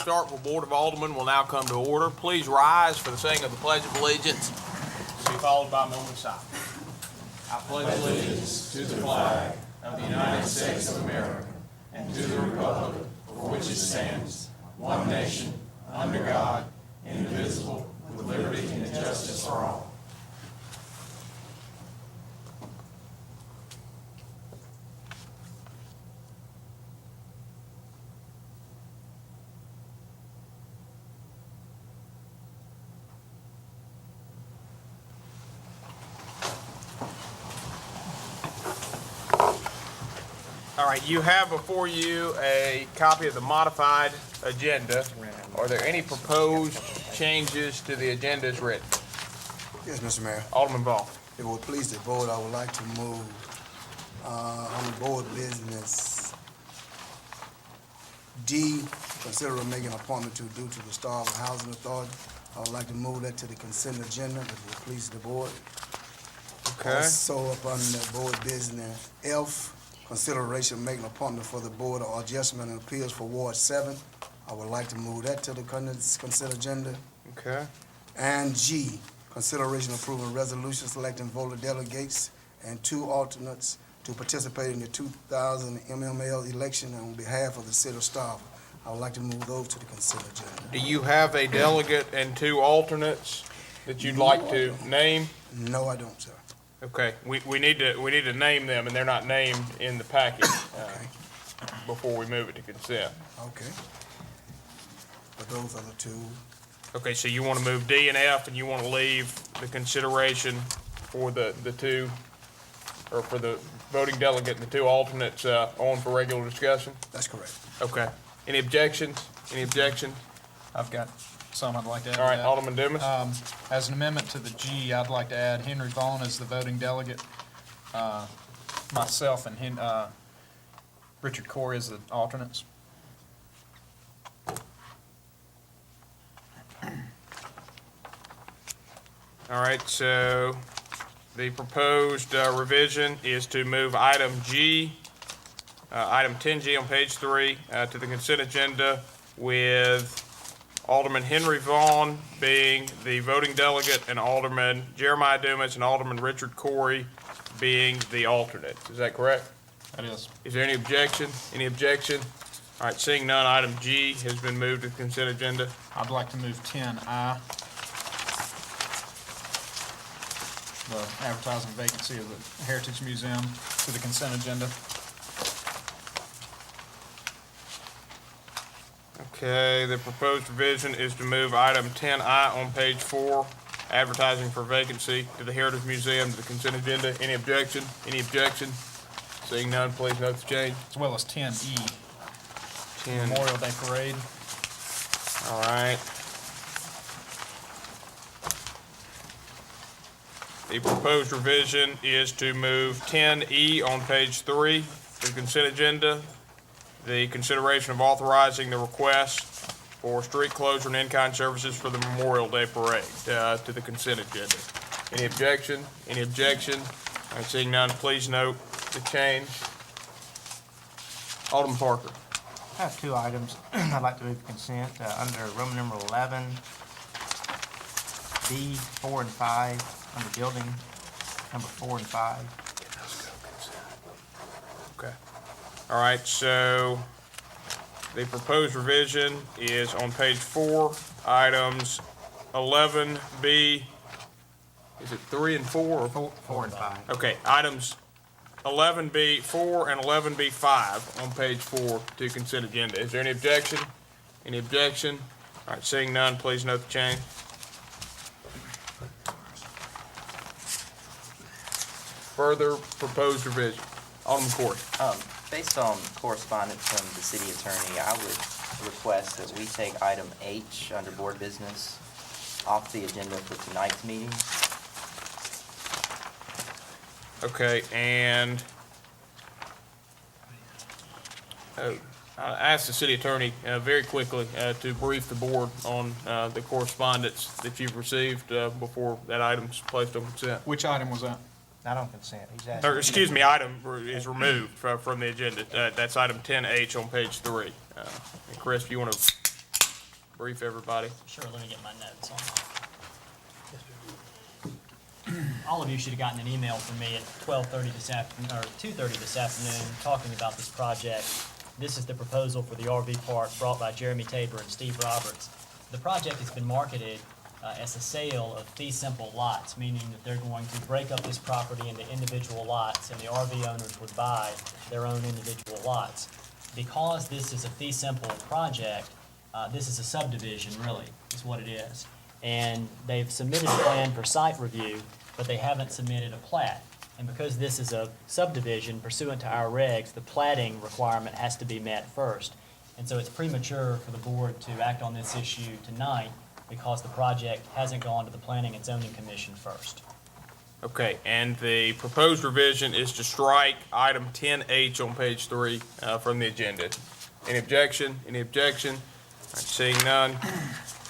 Starkville Board of Aldermen will now come to order. Please rise for the saying of the Pledge of Allegiance, to be followed by a moment of silence. I pledge allegiance to the flag of the United States of America and to the republic for which it stands, one nation, under God, indivisible, with liberty and justice for all. All right, you have before you a copy of the modified agenda. Are there any proposed changes to the agenda as written? Yes, Mr. Mayor. Alderman Vaughn. If it would please the board, I would like to move on the board business D, consider making an appointment due to the Starkville Housing Authority. I would like to move that to the consent agenda, if it would please the board. Okay. Also, up on the board business F, consideration making an appointment for the Board of Adjustment and Appeals for Ward 7. I would like to move that to the consent agenda. Okay. And G, consideration approving resolution selecting voter delegates and 2 alternates to participate in the 2000 MML election on behalf of the city of Starkville. I would like to move those to the consent agenda. Do you have a delegate and 2 alternates that you'd like to name? No, I don't, sir. Okay, we need to name them, and they're not named in the packet Okay. before we move it to consent. Okay. But those are the 2. Okay, so you want to move D and F, and you want to leave the consideration for the 2, or for the voting delegate and the 2 alternates on for regular discussion? That's correct. Okay. Any objections? Any objections? I've got some I'd like to add. All right, to that. Alderman Dumas. As an amendment to the G, I'd like to add Henry Vaughn as the voting delegate, myself and Richard Corey as the alternates. All right, so the proposed revision is to move item G, item 10G on page 3, to the consent agenda, with Alderman Henry Vaughn being the voting delegate and Alderman Jeremiah Dumas and Alderman Richard Corey being the alternates. Is that correct? That is. Is there any objection? Any objection? All right, seeing none, item G has been moved to the consent agenda. I'd like to move 10I, the advertising vacancy of the Heritage Museum, to the consent agenda. Okay, the proposed revision is to move item 10I on page 4, advertising for vacancy, to the Heritage Museum, to the consent agenda. Any objection? Any objection? Seeing none, please note the change. As well as 10E, 10. Memorial Day Parade. All right. The proposed revision is to move 10E on page 3 to the consent agenda. The consideration of authorizing the request for street closure and in-kind services for the Memorial Day Parade to the consent agenda. Any objection? Any objection? All right, seeing none, please note the change. Alderman Parker. I have 2 items I'd like to move to consent, under Roman numeral 11, B, 4 and 5, under building, number 4 and 5. Okay. All right, so the proposed revision is on page 4, items 11B, is it 3 and 4? Or 4 and 5. Okay, items 11B 4 and 11B 5 on page 4 to consent agenda. Is there any objection? Any objection? All right, seeing none, please note the change. Further proposed revision. Alderman Corey. Based on correspondence from the city attorney, I would request that we take item H under board business off the agenda for tonight's meeting. Okay, and I asked the city attorney very quickly to brief the board on the correspondence that you've received before that item's placed on consent. Which item was that? Not on consent. He's asking. Or, excuse me, item is removed from the agenda. That's item 10H on page 3. And Chris, if you want to brief everybody? Sure, let me get my notes on. All of you should have gotten an email from me at 12:30 this afternoon, or 2:30 this afternoon, talking about this project. This is the proposal for the RV park brought by Jeremy Tabor and Steve Roberts. The project has been marketed as a sale of fee simple lots, meaning that they're going to break up this property into individual lots, and the RV owners would buy their own individual lots. Because this is a fee simple project, this is a subdivision, really, is what it is. And they've submitted a plan for site review, but they haven't submitted a plat. And because this is a subdivision pursuant to our regs, the platting requirement has to be met first. And so it's premature for the board to act on this issue tonight because the project hasn't gone to the Planning and Zoning Commission first. Okay, and the proposed revision is to strike item 10H on page 3 from the agenda. Any objection? Any objection? All right, seeing none,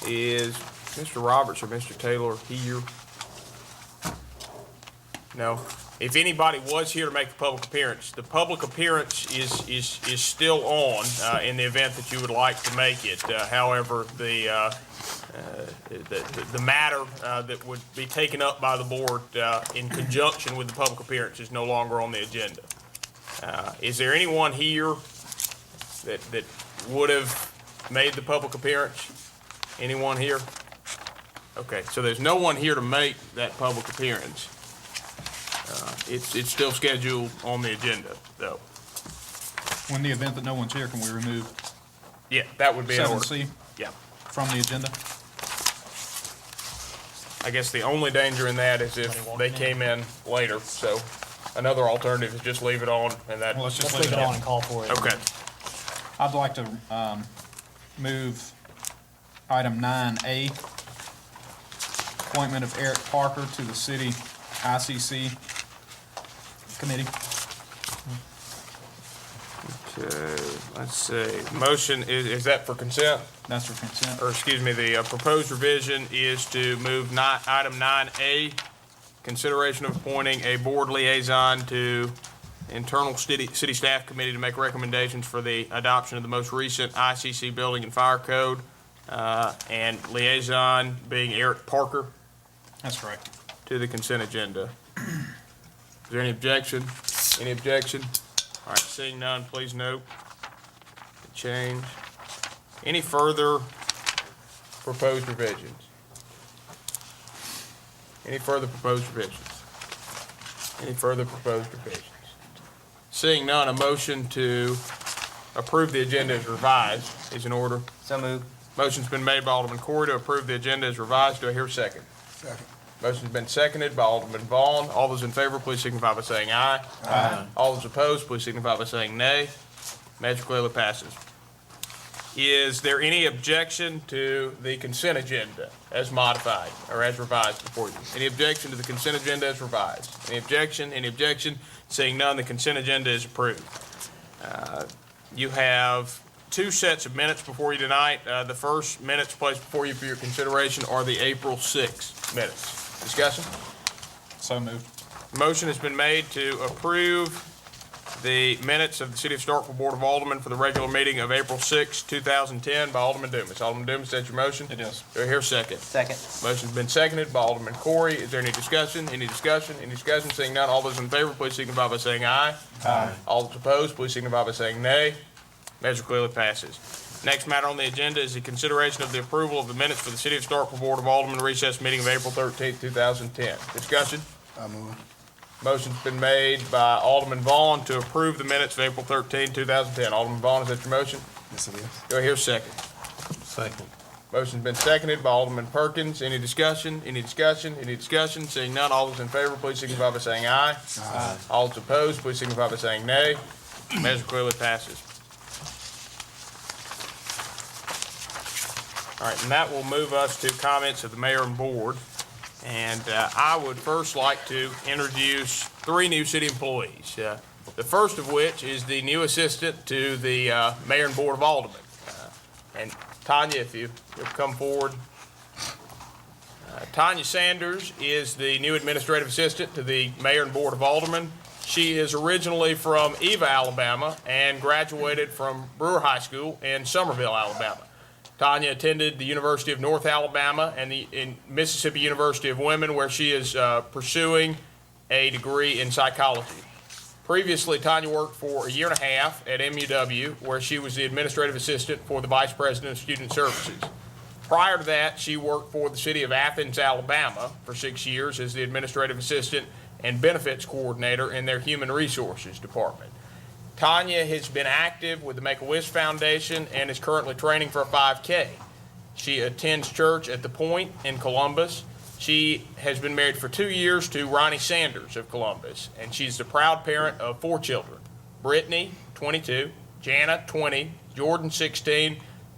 is Mr. Roberts or Mr. Taylor here? No. If anybody was here to make the public appearance, the public appearance is still on in the event that you would like to make it. However, the matter that would be taken up by the board in conjunction with the public appearance is no longer on the agenda. Is there anyone here that would have made the public appearance? Anyone here? Okay, so there's no one here to make that public appearance. It's still scheduled on the agenda, though. In the event that no one's here, can we remove Yeah, that would be in order. 7C Yeah. from the agenda? I guess the only danger in that is if they came in later, so another alternative is just leave it on and that. Well, let's just Let's leave it on. on and call for it. Okay, I'd like to move item 9A, appointment of Eric Parker to the city ICC committee. okay, let's see. Motion, is that for consent? That's for consent. Or, excuse me, the proposed revision is to move item 9A, consideration of appointing a board liaison to internal city staff committee to make recommendations for the adoption of the most recent ICC building and fire code, and liaison being Eric Parker, That's correct. to the consent agenda. Is there any objection? Any objection? All right, seeing none, please note the change. Any further proposed revisions? Any further proposed revisions? Any further proposed revisions? Seeing none, a motion to approve the agenda as revised is in order. So moved. Motion's been made by Alderman Corey to approve the agenda as revised. Do I hear a second? Second. Motion's been seconded by Alderman Vaughn. All those in favor, please signify by saying aye. Aye. All those opposed, please signify by saying nay. Magic clearly passes. Is there any objection to the consent agenda as modified or as revised before you? Any objection to the consent agenda as revised? Any objection? Any objection? Seeing none, the consent agenda is approved. You have two sets of minutes before you tonight. The first minutes placed before you for your consideration are the April 6th minutes. Discussion? So moved. Motion has been made to approve the minutes of the City of Starkville Board of Aldermen for the regular meeting of April 6, 2010 by Alderman Dumas. Alderman Dumas, that's your motion? It is. Do I hear a second? Second. Motion's been seconded by Alderman Corey. Is there any discussion? Any discussion? Any discussion? Seeing none, all those in favor, please signify by saying aye. Aye. All those opposed, please signify by saying nay. Measure clearly passes. Next matter on the agenda is the consideration of the approval of the minutes for the City of Starkville Board of Aldermen recess meeting of April 13th, 2010. Discussion? I move. Motion's been made by Alderman Vaughn to approve the minutes of April 13, 2010. Alderman Vaughn, is that your motion? Yes, it is. Do I hear a second? Second. Motion's been seconded by Alderman Perkins. Any discussion? Any discussion? Any discussion? Seeing none, all those in favor, please signify by saying aye. Aye. All those opposed, please signify by saying nay. Measure clearly passes. All right, and that will move us to comments of the mayor and board. And I would first like to introduce three new city employees. The first of which is the new assistant to the mayor and board of aldermen. And Tanya, if you'll come forward. Tanya Sanders is the new administrative assistant to the mayor and board of aldermen. She is originally from Eva, Alabama, and graduated from Brewer High School in Summerville, Alabama. Tanya attended the University of North Alabama and the Mississippi University of Women, where she is pursuing a degree in psychology. Previously, Tanya worked for a year and a half at MUW, where she was the administrative assistant for the Vice President of Student Services. Prior to that, she worked for the city of Athens, Alabama for 6 years as the administrative assistant and benefits coordinator in their human resources department. Tanya has been active with the Make-A-Wish Foundation and is currently training for a 5K. She attends church at The Point in Columbus. She has been married for 2 years to Ronnie Sanders of Columbus, and she's the proud parent of 4 children: Brittany, 22, Jana, 20, Jordan, 16,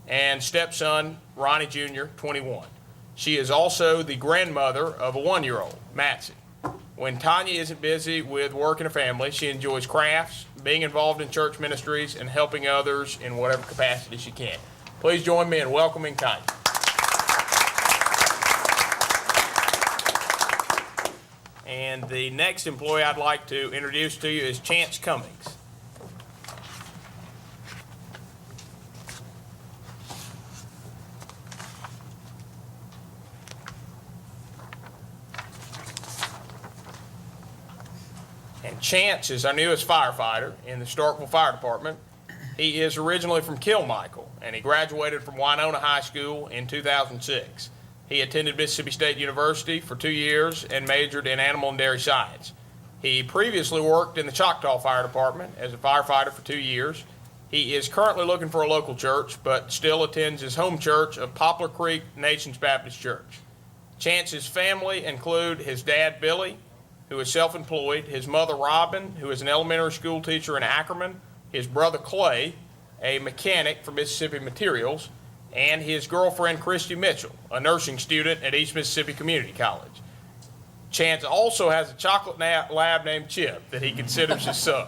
and stepson Ronnie Jr., 21. She is also the grandmother of a 1-year-old, Matson. When Tanya isn't busy with work and a family, she enjoys crafts, being involved in church ministries, and helping others in whatever capacity she can. Please join me in welcoming Tanya. And the next employee I'd like to introduce to you is Chance Cummings. And Chance is our newest firefighter in the Starkville Fire Department. He is originally from Kilmichael, and he graduated from Winona High School in 2006. He attended Mississippi State University for 2 years and majored in animal and dairy science. He previously worked in the Choctaw Fire Department as a firefighter for 2 years. He is currently looking for a local church, but still attends his home church of Poplar Creek Nations Baptist Church. Chance's family include his dad, Billy, who is self-employed, his mother, Robin, who is an elementary school teacher in Ackerman, his brother, Clay, a mechanic for Mississippi Materials, and his girlfriend, Christy Mitchell, a nursing student at East Mississippi Community College. Chance also has a chocolate lab named Chip that he considers his son.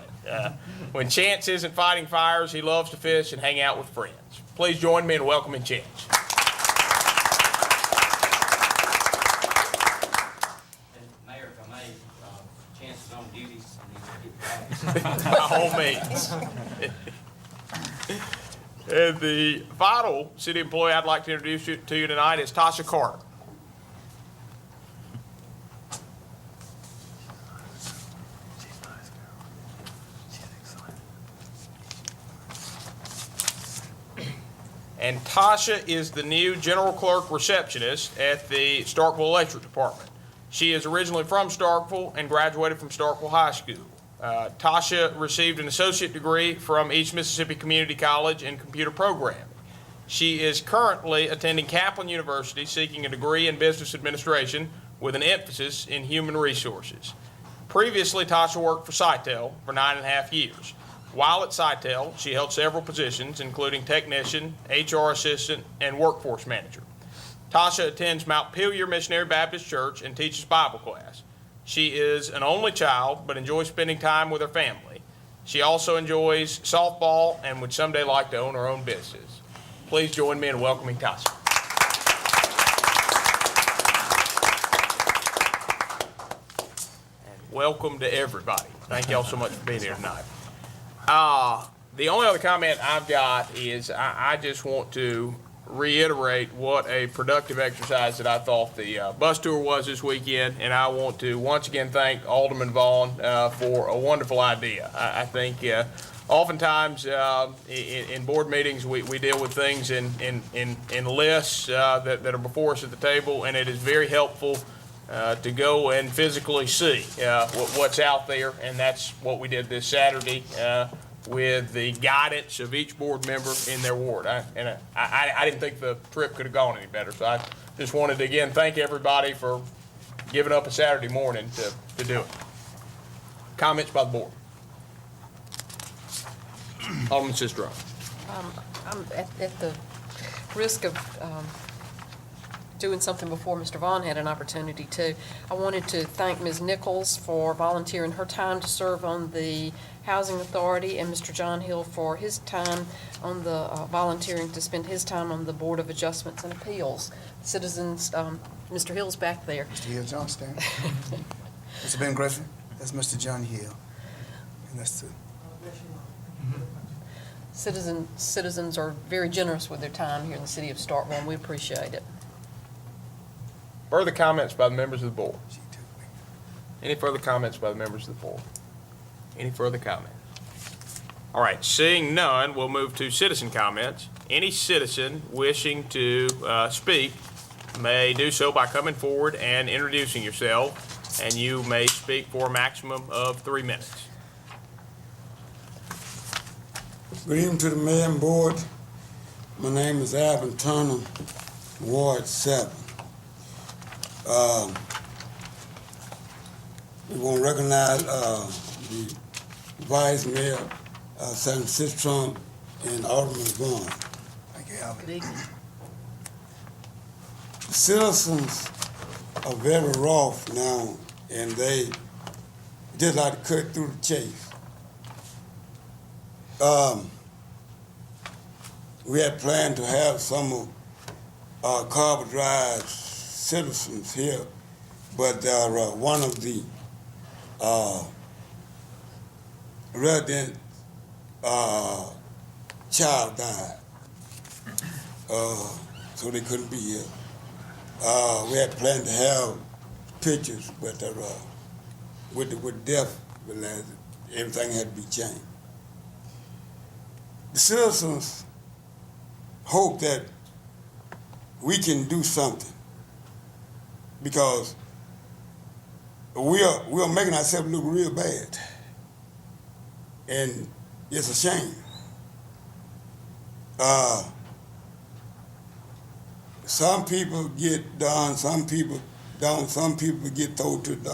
When Chance isn't fighting fires, he loves to fish and hang out with friends. Please join me in welcoming Chance. Mayor, if I may, Chance is on duty, so I need to get back. By all means. And the final city employee I'd like to introduce to you tonight is Tasha Carter. And Tasha is the new general clerk receptionist at the Starkville Electric Department. She is originally from Starkville and graduated from Starkville High School. Tasha received an associate degree from East Mississippi Community College in computer programming. She is currently attending Kaplan University seeking a degree in business administration with an emphasis in human resources. Previously, Tasha worked for Sitel for 9.5 years. While at Sitel, she held several positions, including technician, HR assistant, and workforce manager. Tasha attends Mount Pillier Missionary Baptist Church and teaches Bible class. She is an only child, but enjoys spending time with her family. She also enjoys softball and would someday like to own her own business. Please join me in welcoming Tasha. And welcome to everybody. Thank y'all so much for being here tonight. The only other comment I've got is I just want to reiterate what a productive exercise that I thought the bus tour was this weekend, and I want to once again thank Alderman Vaughn for a wonderful idea. I think oftentimes in board meetings we deal with things in lists that are before us at the table, and it is very helpful to go and physically see what's out there, and that's what we did this Saturday with the guidance of each board member in their ward. I didn't think the trip could have gone any better, so I just wanted to again thank everybody for giving up a Saturday morning to do it. Comments by the board? Alderman Sistrum. I'm at the risk of doing something before Mr. Vaughn had an opportunity to. I wanted to thank Ms. Nichols for volunteering her time to serve on the Housing Authority, and Mr. John Hill for his time on the volunteering to spend his time on the Board of Adjustments and Appeals. Citizens, Mr. Hill's back there. Mr. Hill Johnston. Mr. Ben Griffin, that's Mr. John Hill. And that's the Citizens are very generous with their time here in the city of Starkville, and we appreciate it. Further comments by the members of the board? Any further comments by the members of the board? Any further comments? All right, seeing none, we'll move to citizen comments. Any citizen wishing to speak may do so by coming forward and introducing yourself, and you may speak for a maximum of 3 minutes. Good evening to the mayor and board. My name is Alvin Turner, Ward 7. We want to recognize the Vice Mayor, Senator Sitstrom, and Alderman Vaughn. Thank you, Alvin. Good evening. The citizens are very rough now, and they just like to cut through the chase. We had planned to have some of our Carver Drive citizens here, but one of the resident child died, so they couldn't be here. We had planned to have pictures, but with death, everything had to be changed. The citizens hope that we can do something because we are making ourselves look real bad, and it's a shame. Some people get done, some people don't, some people get thrown to the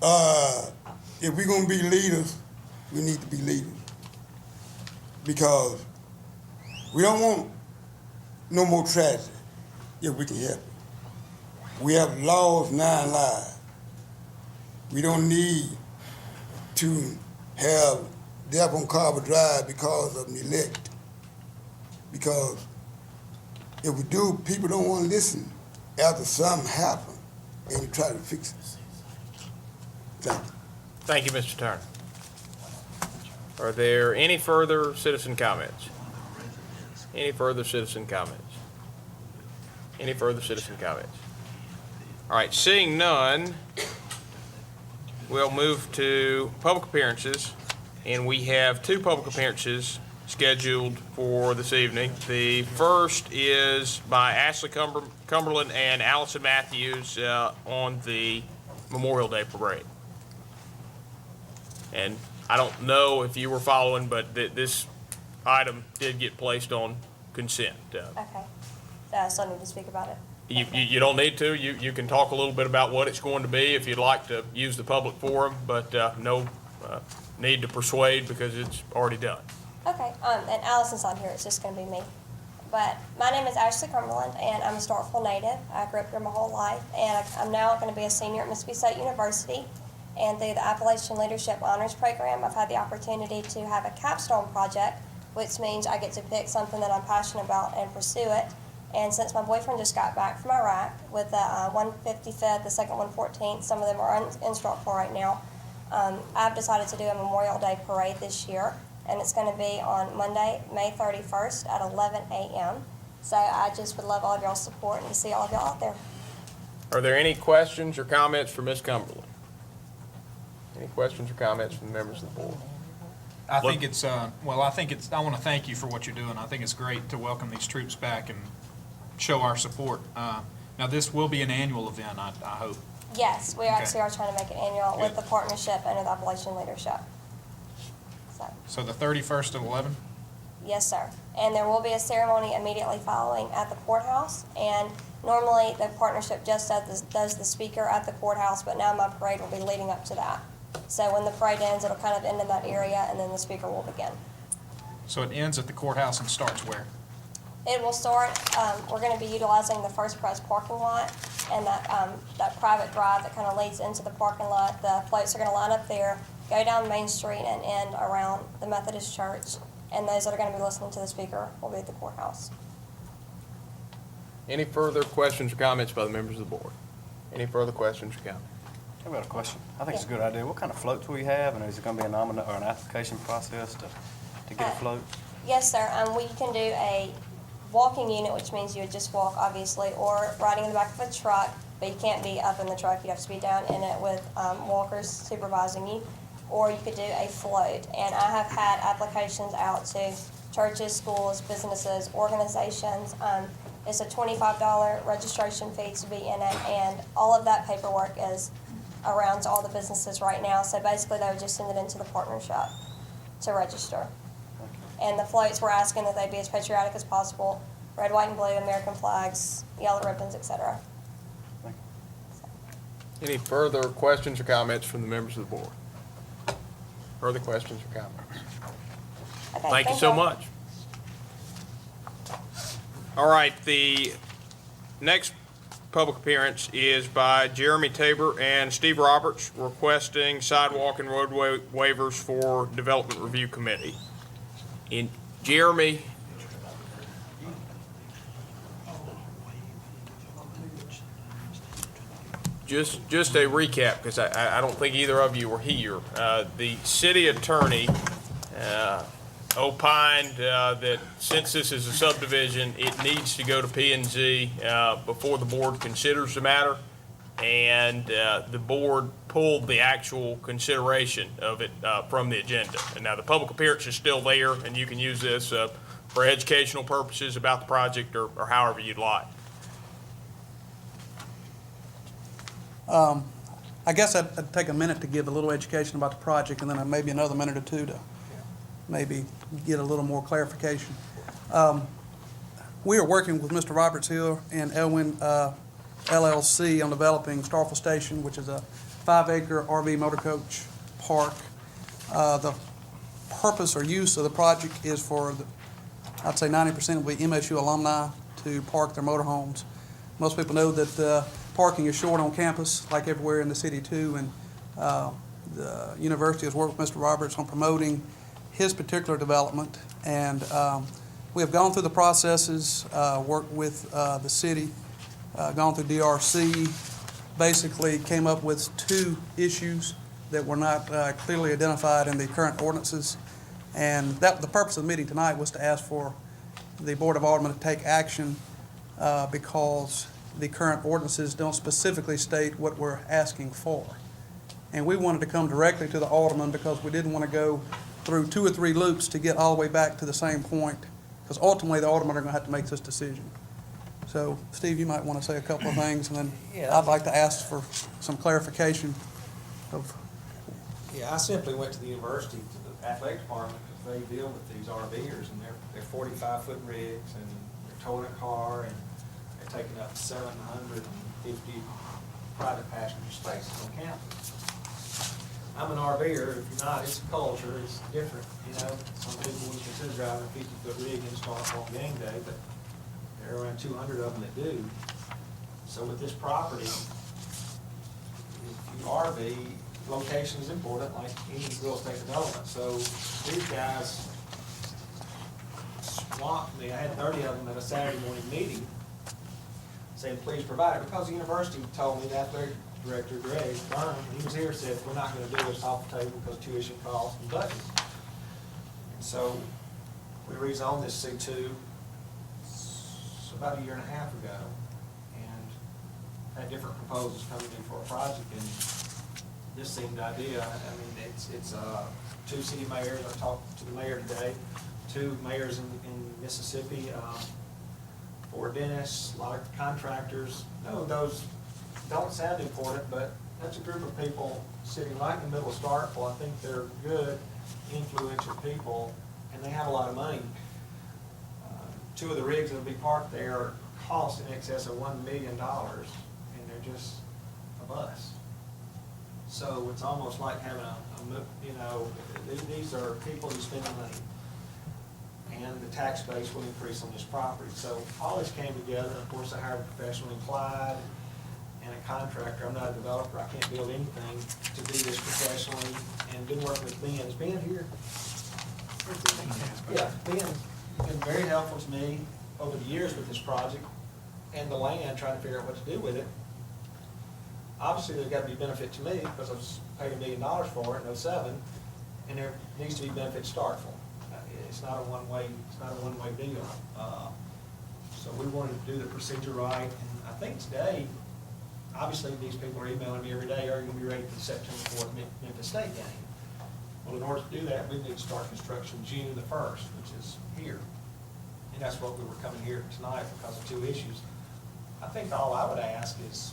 dog. If we're gonna be leaders, we need to be leaders because we don't want no more tragedy if we can help it. We have laws 9 lives. We don't need to have death on Carver Drive because of neglect. Because if we do, people don't want to listen after something happens and we try to fix it. Thank you. Thank you, Mr. Turner. Are there any further citizen comments? Any further citizen comments? Any further citizen comments? All right, seeing none, we'll move to public appearances, and we have 2 public appearances scheduled for this evening. The first is by Ashley Cumberland and Allison Matthews on the Memorial Day Parade. And I don't know if you were following, but this item did get placed on consent. Okay. So I still need to speak about it? You don't need to. You can talk a little bit about what it's going to be if you'd like to use the public forum, but no need to persuade because it's already done. Okay, and Allison's on here, it's just gonna be me. But my name is Ashley Cumberland, and I'm a Starkville native. I grew up here my whole life, and I'm now gonna be a senior at Mississippi State University. And through the Appalachian Leadership Honors Program, I've had the opportunity to have a capstone project, which means I get to pick something that I'm passionate about and pursue it. And since my boyfriend just got back from Iraq with the 155th, the 2nd 114th, some of them are in Starkville right now, I've decided to do a Memorial Day parade this year. And it's going to be on Monday, May 31st at 11 a.m. So I just would love all of y'all's support and to see all of y'all out there. Are there any questions or comments for Ms. Cumberland? Any questions or comments from the members of the board? I think it's, I want to thank you for what you're doing. I think it's great to welcome these troops back and show our support. Now, this will be an annual event, I hope. Yes, we actually are trying to make it annual with Good. the partnership under the Appalachian Leadership. So the 31st at 11? Yes, sir. And there will be a ceremony immediately following at the courthouse. And normally the partnership just does the speaker at the courthouse, but now my parade will be leading up to that. So when the parade ends, it'll kind of end in that area, and then the speaker will begin. So it ends at the courthouse and starts where? It will start, we're going to be utilizing the First Pres parking lot and that private drive that kind of leads into the parking lot. The floats are going to line up there, go down Main Street and end around the Methodist Church. And those that are going to be listening to the speaker will be at the courthouse. Any further questions or comments by the members of the board? Any further questions or comments? I've got a question. I think it's a good idea. What kind of floats will you have, and is it going to be a nominate or an application process to to get a float? Yes, sir. We can do a walking unit, which means you would just walk, obviously, or riding in the back of a truck, but you can't be up in the truck. You'd have to be down in it with walkers supervising you, or you could do a float. And I have had applications out to churches, schools, businesses, organizations. It's a $25 registration fee to be in it, and all of that paperwork is around to all the businesses right now. So basically, they would just send it into the partnership to register. And the floats, we're asking that they be as patriotic as possible. Red, white, and blue, American flags, yellow ribbons, etc. Any further questions or comments from the members of the board? Further questions or comments? Okay, Thank you so much. All right, the next public appearance is by Jeremy Tabor and Steve Roberts requesting sidewalk and roadway waivers for Development Review Committee. And Jeremy, just a recap, because I don't think either of you were here. The city attorney opined that since this is a subdivision, it needs to go to P&Z before the board considers the matter, and the board pulled the actual consideration of it from the agenda. And now the public appearance is still there, and you can use this for educational purposes about the project or however you'd like. I guess I'd take a minute to give a little education about the project, and then maybe another minute or two to maybe get a little more clarification. We are working with Mr. Roberts Hill and Elwin LLC on developing Starkville Station, which is a 5-acre RV motor coach park. The purpose or use of the project is for, I'd say 90% will be MSU alumni to park their motorhomes. Most people know that parking is short on campus, like everywhere in the city too, and the university has worked with Mr. Roberts on promoting his particular development, and we have gone through the processes, worked with the city, gone through DRC, basically came up with 2 issues that were not clearly identified in the current ordinances, and the purpose of the meeting tonight was to ask for the Board of Aldermen to take action because the current ordinances don't specifically state what we're asking for. And we wanted to come directly to the alderman because we didn't want to go through 2 or 3 loops to get all the way back to the same point, because ultimately the aldermen are going to have to make this decision. So, Steve, you might want to say a couple of things, and then I'd like to ask for some clarification of. Yeah, I simply went to the university, to the athletic department, because they deal with these RVers, and they're 45-foot rigs, and they're towing a car, and they're taking up 750 private passenger spaces on campus. I'm an RVer. If you're not, it's a culture. It's different. You know, some people would consider driving a 50-foot rig in Starkville on game day, but there are around 200 of them that do. So with this property, if you RV, location is important, like any real estate development. So these guys swamped me. I had 30 of them at a Saturday morning meeting saying, please provide it, because the university told me, the athletic director, Greg Byrne, when he was here, said, we're not going to do this off the table because tuition costs and budget. And so we rezoned this C2 about a year and a half ago, and had different proposals coming in for a project, and this seemed ideal. I mean, it's 2 city mayors. I talked to the mayor today, 2 mayors in Mississippi, 4 dentists, a lot of contractors. No, those don't sound important, but that's a group of people sitting right in the middle of Starkville. I think they're good, influential people, and they have a lot of money. 2 of the rigs that will be parked there cost in excess of $1 million, and they're just a bust. So it's almost like having you know, these are people who spend money, and the tax base will increase on this property. So all this came together, and of course I hired a professional in Clyde and a contractor. I'm not a developer. I can't build anything to do this professionally, and been working with Ben. Is Ben here? Yeah, Ben's been very helpful to me over the years with this project and the land, trying to figure out what to do with it. Obviously, there's got to be benefit to me because I was paid $1 million for it in '07, and there needs to be benefit to Starkville. it's not a one-way deal. So we wanted to do the procedure right, and I think today, obviously, these people are emailing me every day, are you gonna be ready for the September 4th Memphis State game? Well, in order to do that, we need to start construction June the 1st, which is here. And that's what we were coming here tonight because of two issues. I think all I would ask is,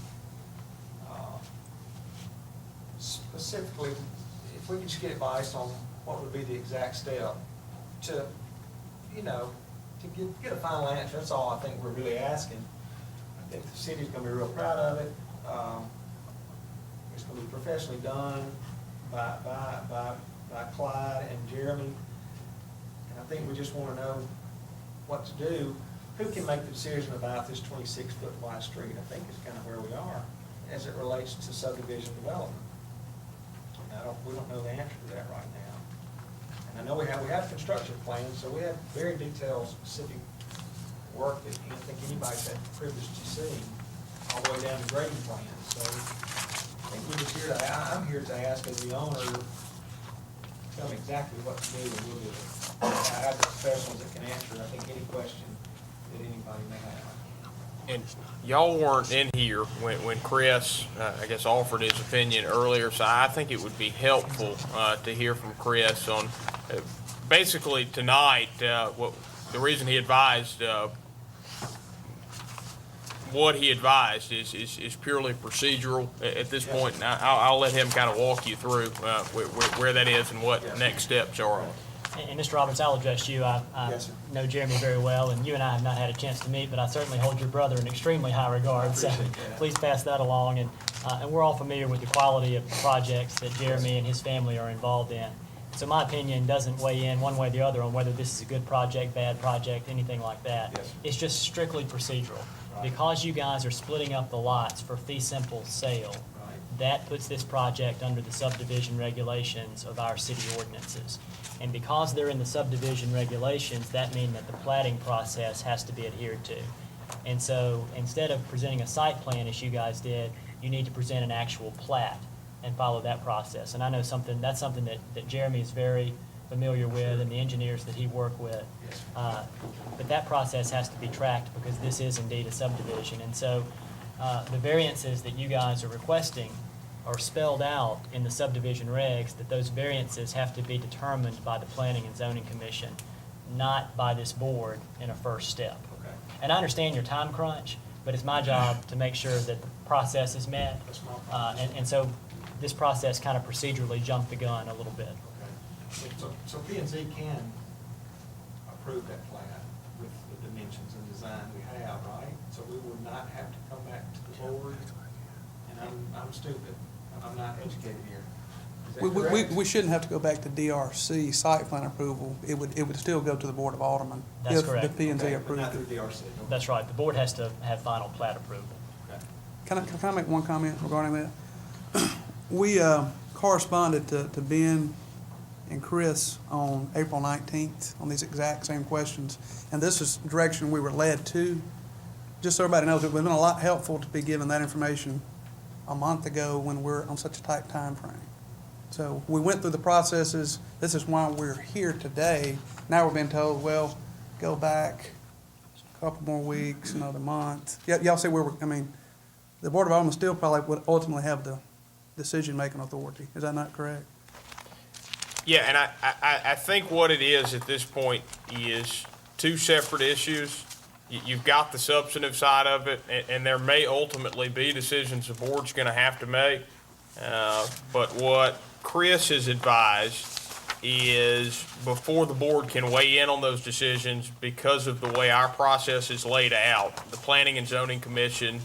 specifically, if we could just get advice on what would be the exact step to, to get a final answer. That's all I think we're really asking. I think the city's gonna be real proud of it. It's gonna be professionally done by Clyde and Jeremy. And I think we just wanna know what to do. Who can make the decision about this 26-foot wide street? I think is kind of where we are as it relates to subdivision development. And we don't know the answer to that right now. And I know we have construction plans, so we have very detailed, specific work that I don't think anybody's had the privilege to see, all the way down to grading plans. So I think we're just here I'm here to ask as the owner, tell me exactly what to do and we'll do it. I have the professionals that can answer, I think, any question that anybody may have. And y'all weren't in here when Chris, I guess, offered his opinion earlier, so I think it would be helpful to hear from Chris on, basically tonight, the reason he advised, what he advised is purely procedural at this point, and I'll let him kind of walk you through where that is and what next steps are. And Mr. Roberts, I'll address you. I Yes, sir. know Jeremy very well, and you and I have not had a chance to meet, but I certainly hold your brother in extremely high regard. So appreciate that. please pass that along. And we're all familiar with the quality of the projects that Jeremy and his family are involved in. So my opinion doesn't weigh in one way or the other on whether this is a good project, bad project, anything like that. Yes. It's just strictly procedural. Right. Because you guys are splitting up the lots for fee simple sale, Right. that puts this project under the subdivision regulations of our city ordinances. And because they're in the subdivision regulations, that means that the platting process has to be adhered to. And so instead of presenting a site plan as you guys did, you need to present an actual plat and follow that process. And I know that's something that Jeremy is very familiar with and the engineers that he worked with. Yes. But that process has to be tracked because this is indeed a subdivision. And so the variances that you guys are requesting are spelled out in the subdivision regs, that those variances have to be determined by the Planning and Zoning Commission, not by this board in a first step. Okay. And I understand your time crunch, but it's my job to make sure that the process is met. That's my problem. And so this process kind of procedurally jumped the gun a little bit. Okay. So P and Z can approve that plan with the dimensions and design we have, right? So we would not have to come back to the board, and I'm stupid, I'm not educated here. Is that correct? We shouldn't have to go back to DRC site plan approval. It would still go to the Board of Aldermen. That's correct. If the P and Z Okay, but approved not it. through DRC. Okay. That's right. The board has to have final plat approval. Okay. Can I make one comment regarding that? We corresponded to Ben and Chris on April 19th on these exact same questions, and this is direction we were led to. Just so everybody knows, it would have been a lot helpful to be given that information a month ago when we're on such a tight time frame. So we went through the processes. This is why we're here today. Now we're being told, well, go back a couple more weeks, another month. Y'all see where the Board of Aldermen still probably would ultimately have the decision-making authority. Is that not correct? Yeah, and I think what it is at this point is two separate issues. You've got the substantive side of it, and there may ultimately be decisions the board's gonna have to make. But what Chris has advised is before the board can weigh in on those decisions, because of the way our process is laid out, the Planning and Zoning Commission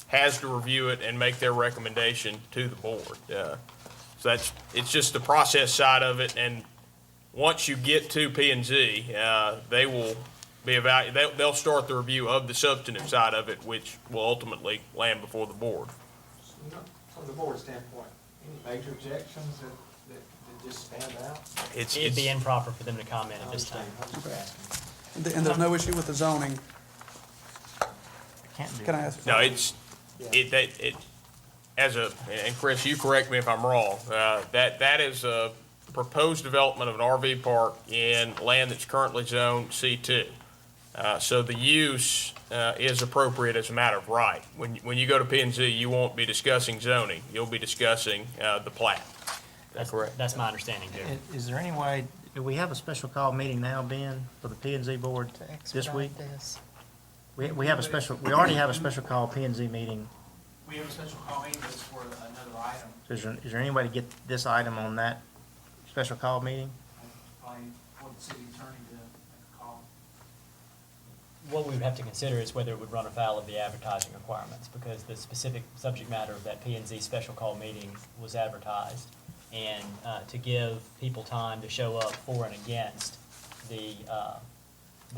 has to review it and make their recommendation to the board. So it's just the process side of it, and once you get to P and Z, they will be they'll start the review of the substantive side of it, which will ultimately land before the board. So, from the board standpoint, any major objections that just stand out? It'd be improper for them to comment at this time. I'm just asking. And there's no issue with the zoning. Can't do Can I that. ask? No, and Chris, you correct me if I'm wrong, that is proposed development of an RV park in land that's currently zoned C2. So the use is appropriate as a matter of right. When you go to P and Z, you won't be discussing zoning, you'll be discussing the plat. That's correct. That's my understanding, Jeremy. Is there any way, do we have a special call meeting now, Ben, for the P and Z board To this week? expedite this. We have a special, we already have a special call P and Z meeting. We have a special call meeting, but it's for another item. Is there any way to get this item on that special call meeting? Probably for the city attorney to make a call. What we would have to consider is whether it would run afoul of the advertising requirements, because the specific subject matter of that P and Z special call meeting was advertised. And to give people time to show up for and against the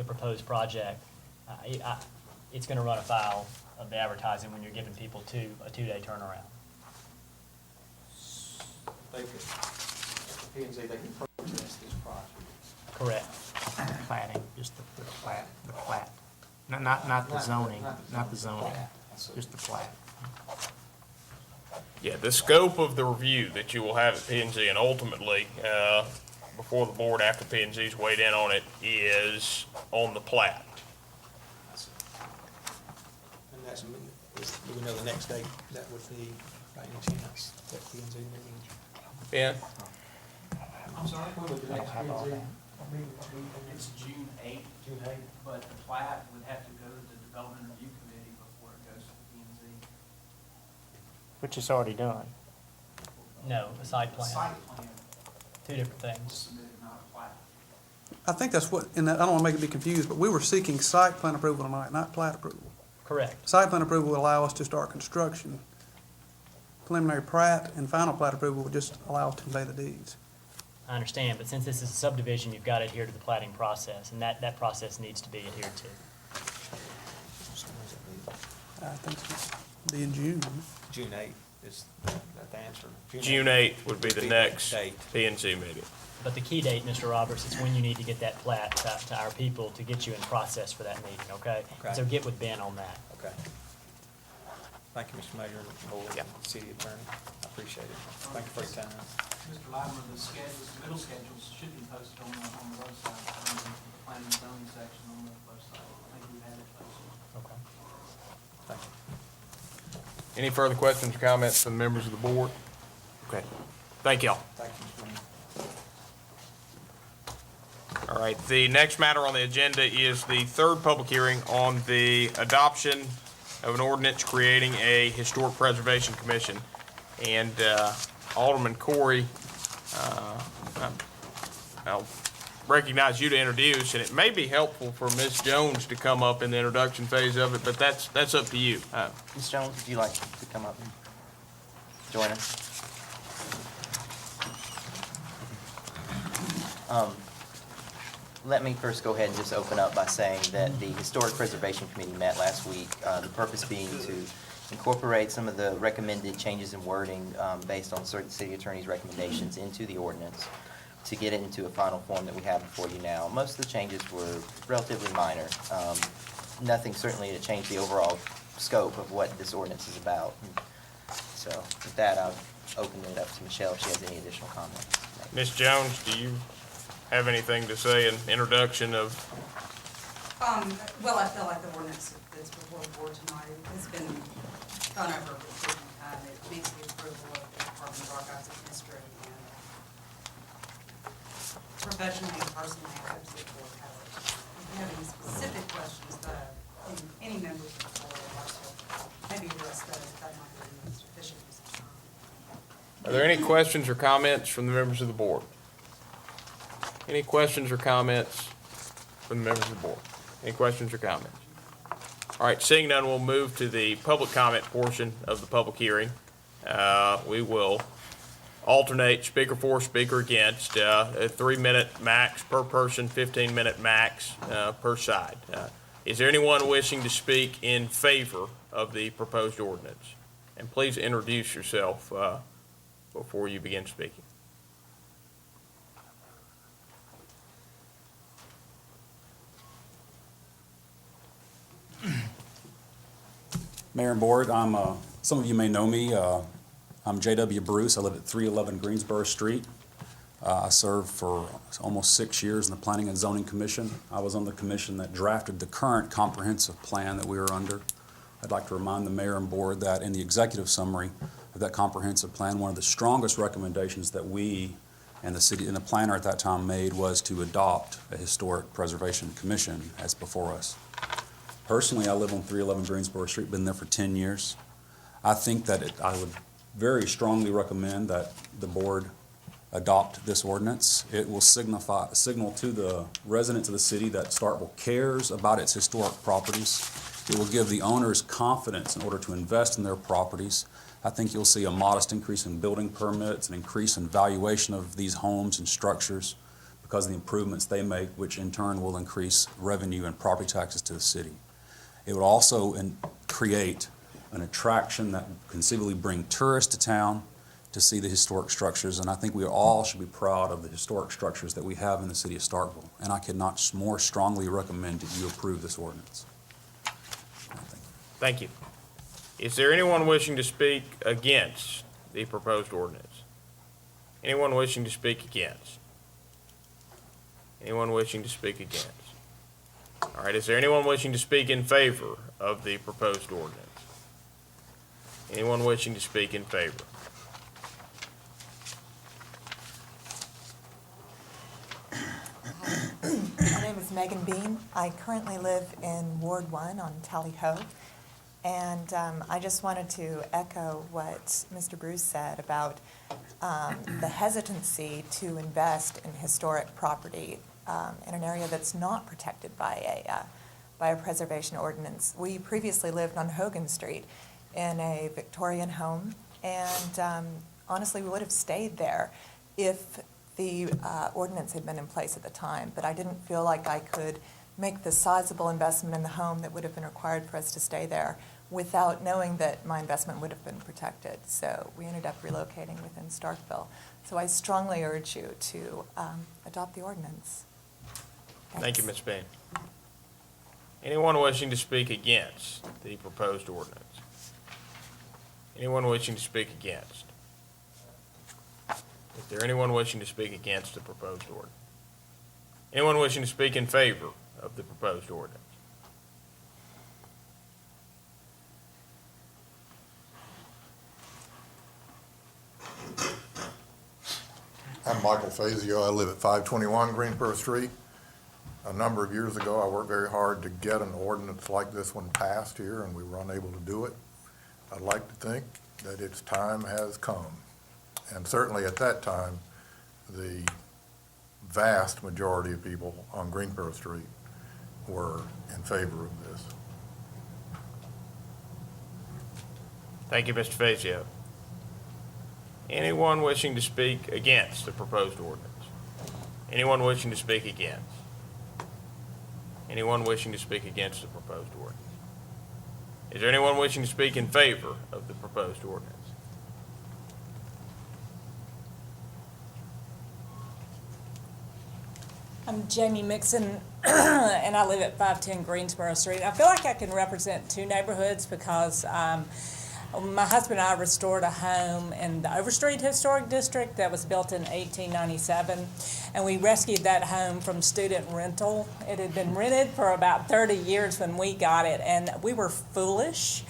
proposed project, it's gonna run afoul of the advertising when you're giving people a two-day turnaround. They could, P and Z, they can protest this project. Correct. Platting, just the plat. Not the zoning, not the zoning, just the plat. Yeah, the scope of the review that you will have at P and Z and ultimately, before the board after P and Z's weighed in on it, is on the plat. And that's, do we know the next date that would be by any chance, that P and Z meeting? Ben? I'm sorry? When would the next P and Z meeting be? It's June 8th, June 8th? but the plat would have to go to the Development Review Committee before it goes to the P and Z. Which is already done. No, a site The plan, site plan two different was things. submitted, not a plat. I think that's what, and I don't want to make it be confused, but we were seeking site plan approval tonight, not plat approval. Correct. Site plan approval would allow us to start construction. Preliminary plat and final plat approval would just allow us to convey the deeds. I understand, but since this is a subdivision, you've got to adhere to the plating process, and that process needs to be adhered to. I think it's be in June. June 8th is the answer. June 8th would be the next date. P and Z meeting. But the key date, Mr. Roberts, is when you need to get that plat to our people to get you in process for that meeting, okay? Okay. So get with Ben on that. Okay. Thank you, Mr. Mayor and Board and City Attorney. I appreciate it. Thank you for your time. Mr. Latimer, the schedules, the middle schedules should be posted on the website, the planning and zoning section on the website. I think we had it posted. Okay. Thank you. Any further questions or comments from the members of the board? Okay, thank y'all. Thank you, Mr. Mayor. All right, the next matter on the agenda is the third public hearing on the adoption of an ordinance creating a historic preservation commission. And Alderman Corey, I'll recognize you to introduce, and it may be helpful for Ms. Jones to come up in the introduction phase of it, but that's up to you. Ms. Jones, would you like to come up and join us? Let me first go ahead and just open up by saying that the Historic Preservation Committee met last week, the purpose being to incorporate some of the recommended changes in wording based on certain city attorney's recommendations into the ordinance to get it into a final form that we have before you now. Most of the changes were relatively minor. Nothing certainly to change the overall scope of what this ordinance is about. So with that, I'll open it up to Michelle if she has any additional comments. Ms. Jones, do you have anything to say in introduction of? Well, I feel like the ordinance that's before the board tonight has been gone over a good time. It meets the approval of the Department of Archives and History, and professionally and personally, I absolutely support it. If you have any specific questions that any members of the board would like to maybe address those, that might be the most efficient use of time. Are there any questions or comments from the members of the board? Any questions or comments from the members of the board? Any questions or comments? All right, seeing none, we'll move to the public comment portion of the public hearing. We will alternate speaker for, speaker against, a 3-minute max per person, 15-minute max per side. Is there anyone wishing to speak in favor of the proposed ordinance? And please introduce yourself before you begin speaking. Mayor and Board, some of you may know me. I'm J.W. Bruce. I live at 311 Greensboro Street. I served for almost 6 years in the Planning and Zoning Commission. I was on the commission that drafted the current comprehensive plan that we are under. I'd like to remind the mayor and board that in the executive summary of that comprehensive plan, one of the strongest recommendations that we and the city and the planner at that time made was to adopt a historic preservation commission as before us. Personally, I live on 311 Greensboro Street, been there for 10 years. I think that I would very strongly recommend that the board adopt this ordinance. It will signal to the residents of the city that Starkville cares about its historic properties. It will give the owners confidence in order to invest in their properties. I think you'll see a modest increase in building permits, an increase in valuation of these homes and structures because of the improvements they make, which in turn will increase revenue and property taxes to the city. It would also create an attraction that conceivably bring tourists to town to see the historic structures, and I think we all should be proud of the historic structures that we have in the city of Starkville, and I cannot more strongly recommend that you approve this ordinance. Thank you. Is there anyone wishing to speak against the proposed ordinance? Anyone wishing to speak against? Anyone wishing to speak against? All right, is there anyone wishing to speak in favor of the proposed ordinance? Anyone wishing to speak in favor? My name is Megan Bean. I currently live in Ward 1 on Tally Ho. And I just wanted to echo what Mr. Bruce said about the hesitancy to invest in historic property in an area that's not protected by a preservation ordinance. We previously lived on Hogan Street in a Victorian home, and honestly, we would have stayed there if the ordinance had been in place at the time, but I didn't feel like I could make the sizable investment in the home that would have been required for us to stay there without knowing that my investment would have been protected. So we ended up relocating within Starkville. So I strongly urge you to adopt the ordinance. Thank you, Ms. Bean. Anyone wishing to speak against the proposed ordinance? Anyone wishing to speak against? Is there anyone wishing to speak against the proposed ordinance? Anyone wishing to speak in favor of the proposed ordinance? I'm Michael Fazio. I live at 521 Greensboro Street. A number of years ago, I worked very hard to get an ordinance like this one passed here, and we were unable to do it. I'd like to think that its time has come. And certainly at that time, the vast majority of people on Greensboro Street were in favor of this. Thank you, Mr. Fazio. Anyone wishing to speak against the proposed ordinance? Anyone wishing to speak against? Anyone wishing to speak against the proposed ordinance? Is there anyone wishing to speak in favor of the proposed ordinance? I'm Jamie Mixon, and I live at 510 Greensboro Street. I feel like I can represent two neighborhoods because my husband and I restored a home in the Overstreet Historic District that was built in 1897, and we rescued that home from student rental. It had been rented for about 30 years when we got it, and we were foolish.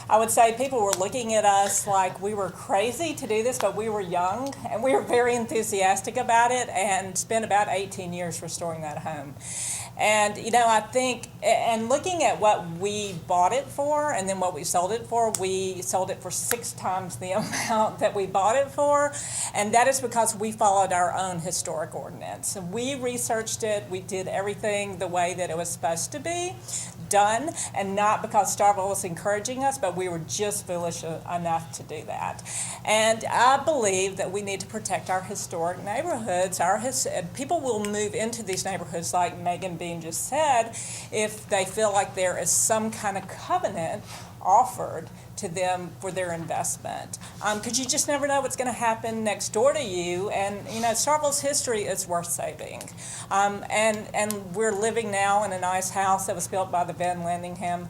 I would say people were looking at us like we were crazy to do this, but we were young, and we were very enthusiastic about it and spent about 18 years restoring that home. And, you know, I think, and looking at what we bought it for and then what we sold it for 6 times the amount that we bought it for. And that is because we followed our own historic ordinance. We researched it. We did everything the way that it was supposed to be done, and not because Starkville was encouraging us, but we were just foolish enough to do that. And I believe that we need to protect our historic neighborhoods. People will move into these neighborhoods, like Megan Bean just said, if they feel like there is some kind of covenant offered to them for their investment. Because you just never know what's going to happen next door to you. And, you know, Starkville's history is worth saving. And we're living now in a nice house that was built by the Van Landingham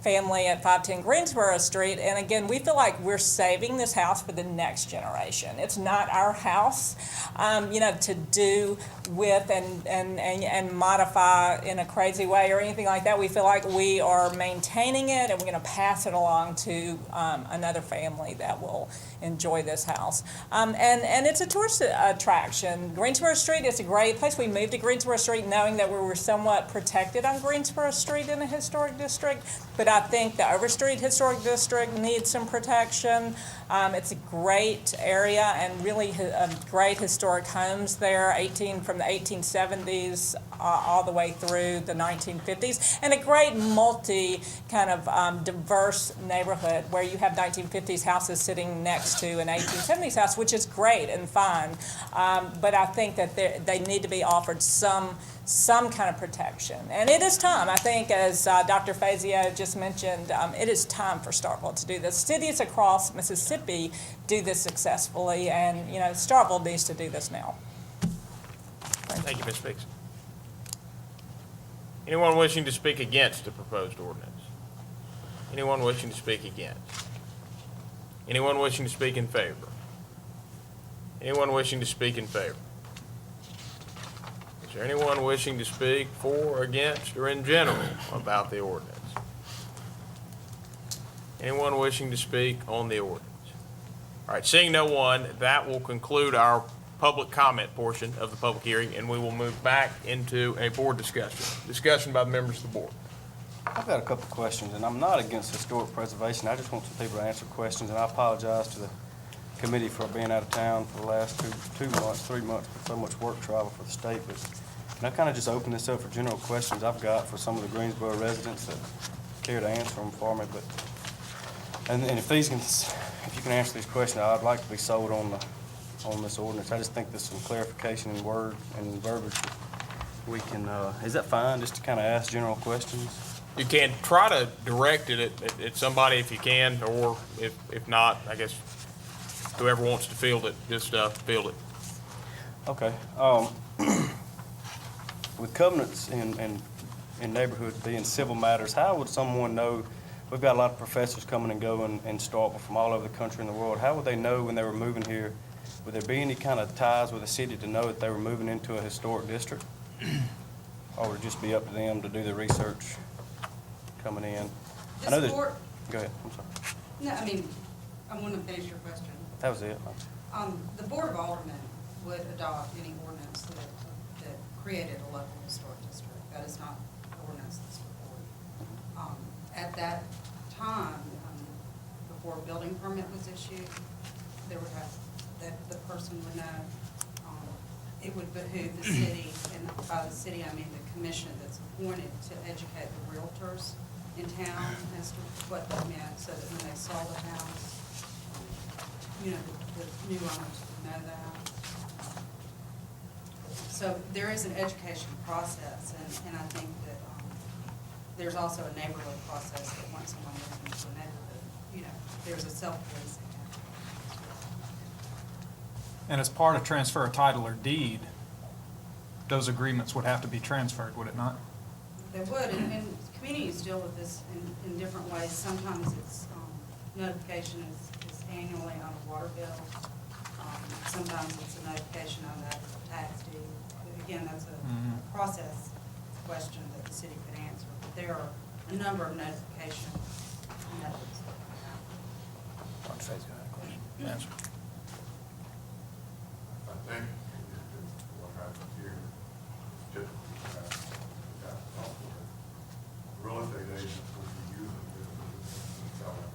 family at 510 Greensboro Street. And again, we feel like we're saving this house for the next generation. It's not our house, to do with and modify in a crazy way or anything like that. We feel like we are maintaining it, and we're going to pass it along to another family that will enjoy this house. And it's a tourist attraction. Greensboro Street is a great place. We moved to Greensboro Street knowing that we were somewhat protected on Greensboro Street in a historic district, but I think the Overstreet Historic District needs some protection. It's a great area and really great historic homes there, from the 1870s all the way through the 1950s, and a great diverse neighborhood where you have 1950s houses sitting next to an 1870s house, which is great and fine, but I think that they need to be offered some kind of protection. And it is time, I think, as Dr. Fazio just mentioned, it is time for Starkville to do this. Cities across Mississippi do this successfully, and Starkville needs to do this now. Thank you, Ms. Fix. Anyone wishing to speak against the proposed ordinance? Anyone wishing to speak against? Anyone wishing to speak in favor? Anyone wishing to speak in favor? Is there anyone wishing to speak for or against or in general about the ordinance? Anyone wishing to speak on the ordinance? All right, seeing no one, that will conclude our public comment portion of the public hearing, and we will move back into a board discussion. Discussion by the members of the board. I've got a couple of questions, and I'm not against historic preservation. I just want some people to answer questions, and I apologize to the committee for being out of town for the last 3 months, with so much work travel for the state. But can I kind of just open this up for general questions I've got for some of the Greensboro residents that care to answer them for me? But and if you can answer these questions, I'd like to be sold on this ordinance. I just think there's some clarification in word and verbiage. We can, is that fine, just to kind of ask general questions? You can try to direct it at somebody if you can, or if not, I guess whoever wants to field it, just field it. Okay. With covenants in neighborhoods being civil matters, how would someone know? We've got a lot of professors coming and going in Starkville from all over the country and the world. How would they know when they were moving here? Would there be any kind of ties with the city to know that they were moving into a historic district? Or would it just be up to them to do the research coming in? I know Go ahead, I'm sorry. No, I want to finish your question. That was it. The Board of Aldermen would adopt any ordinance that created a local historic district. That is not the ordinance that's before. At that time, before a building permit was issued, the person would know. It would behoove the city, and by the city I mean the commission that's appointed, to educate the realtors in town as to what that meant, so that when they saw the house, the new owners would know that. So there is an education process, and I think that there's also a neighborhood process that once someone moves into a neighborhood, there's a self-policing. And as part of transfer of title or deed, those agreements would have to be transferred, would it not? They would, and communities deal with this in different ways. Sometimes it's notification is annually on a water bill. Sometimes it's a notification on that tax deed. Again, that's a process question that the city could answer, but there are a number of notification methods. Dr. Fazio had a question. Answer. I think what happens here is typically real estate agents would be using this to sell it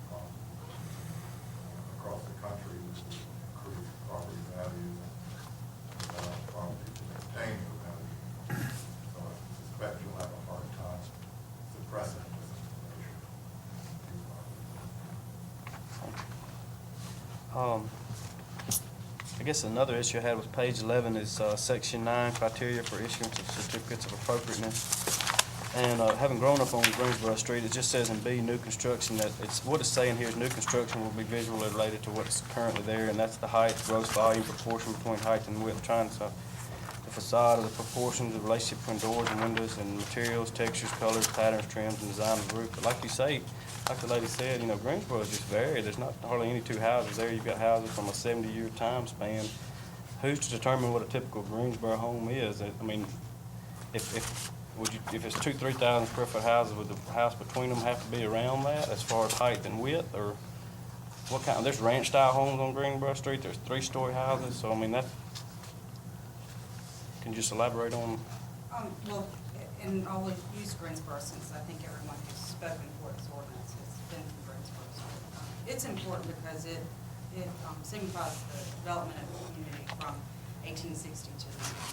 across the country, which would increase property values and property to maintain the value. So I suspect you'll have a hard time suppressing this information. I guess another issue I had with page 11 is section 9, criteria for issuance of certificates of appropriateness. And having grown up on Greensboro Street, it just says in B, new construction, that what it's saying here is new construction will be visually related to what's currently there, and that's the height, gross volume, proportion between height and width, trying to the facade of the proportions, the relationship between doors and windows and materials, textures, colors, patterns, trims, and design of the roof. But like you say, like the lady said, Greensboro is just varied. There's not hardly any two houses there. You've got houses from a 70-year time span. Who's to determine what a typical Greensboro home is? I mean, if it's 3,000 square foot houses, would the house between them have to be around that as far as height and width, or what kind? There's ranch style homes on Greensboro Street. There's 3-story houses. So I mean, can you just elaborate on? Well, and I'll use Greensboro since I think everyone who's spoken for this ordinance has been from Greensboro. So, it's important because it signifies the development of the community from 1860 to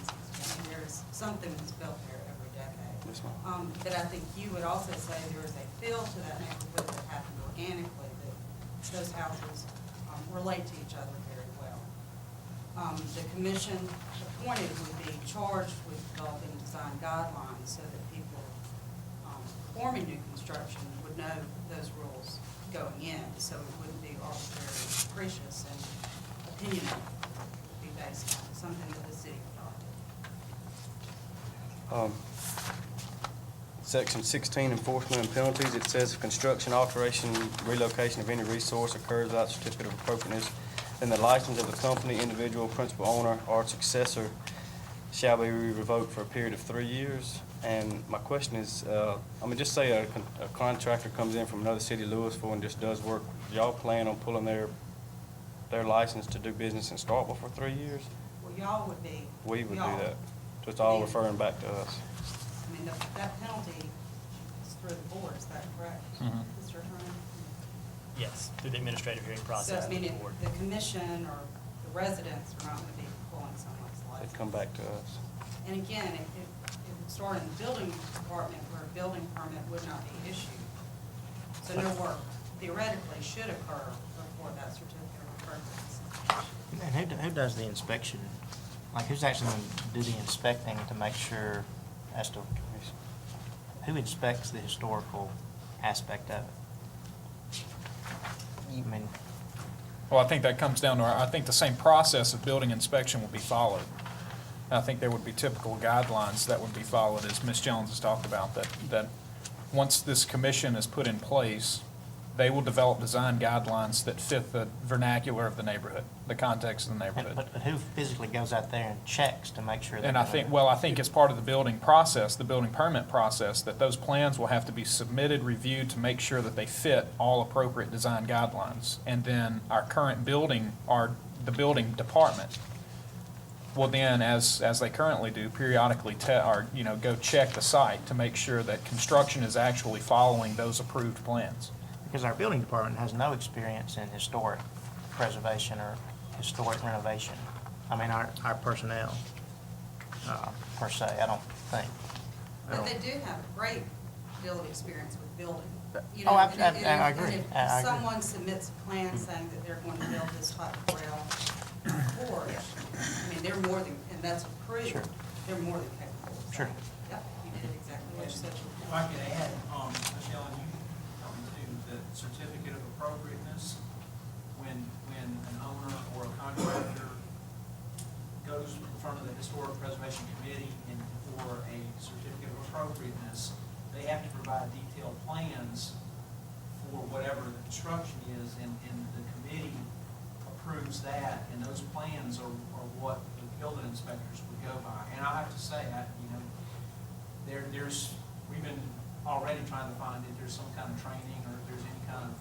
1960. And there's something that's built there every decade. Yes, ma'am. But I think you would also say there is a feel to that neighborhood that happened organically, that those houses relate to each other very well. The commission appointed would be charged with developing design guidelines so that people performing new construction would know those rules going in, so it wouldn't be arbitrary and capricious and opinionated. It would be based on something that the city adopted. Section 16, enforcement and penalties. It says if construction, alteration, relocation of any resource occurs without certificate of appropriateness, then the license of the company, individual, principal owner, or successor shall be revoked for a period of 3 years. And my question is, just say a contractor comes in from another city, Louisville, and just does work. Do y'all plan on pulling their license to do business in Starkville for 3 years? Well, y'all would be. We would do y'all. that. So it's all referring back to us. I mean, that penalty is through the board, is that correct? Mhm. Mr. Attorney? Yes, through the administrative hearing process So, of the board. the commission or the residents are not going to be pulling someone's license. It'd come back to us. And again, it would start in the building department where a building permit would not be issued. So no work theoretically should occur before that certificate of appropriateness. And who does the inspection? Like, who's actually going to do the inspecting to make sure as to, who inspects the historical aspect of it? I mean, Well, I think that comes down to, I think the same process of building inspection will be followed. I think there would be typical guidelines that would be followed, as Ms. Jones has talked about, that once this commission is put in place, they will develop design guidelines that fit the vernacular of the neighborhood, the context of the neighborhood. but who physically goes out there and checks to make sure that? And I think as part of the building process, the building permit process, that those plans will have to be submitted, reviewed to make sure that they fit all appropriate design guidelines. And then our current building, the building department will then, as they currently do, periodically go check the site to make sure that construction is actually following those approved plans. Because our building department has no experience in historic preservation or historic renovation. I mean, our personnel, per se, I don't think. But they do have a great deal of experience with building. You Oh, know, I and agree. if I agree. someone submits a plan saying that they're going to build this type of rail porch, I mean, they're more than, and that's approved, Sure. they're more than capable of Sure. saying, yep, you did exactly what you said you If I could add, Michelle, and you can help me too, the certificate of appropriateness, when an owner or a contractor goes in front of the Historic Preservation Committee and for a certificate of appropriateness, they have to provide detailed plans for whatever the construction is, and the committee approves that, and those plans are what the building inspectors would go by. And I have to say, we've been already trying to find if there's some kind of training, or if there's any kind of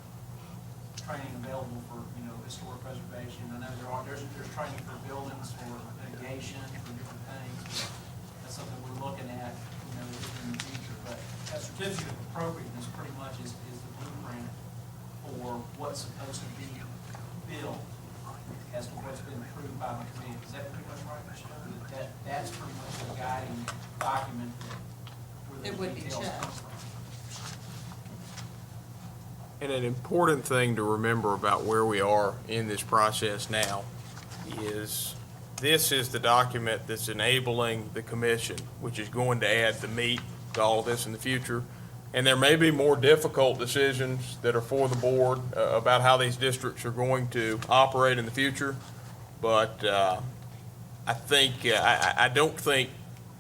training available for, historic preservation. I know there's training for buildings, for mitigation, for different things. But that's something we're looking at, in the future. But that certificate of appropriateness pretty much is the blueprint for what's supposed to be built as to what's been approved by the committee. Is that pretty much right, Michelle? That's pretty much the guiding document where the It would be details checked. come from. And an important thing to remember about where we are in this process now is this is the document that's enabling the commission, which is going to add the meat to all of this in the future. And there may be more difficult decisions that are for the board about how these districts are going to operate in the future. But I don't think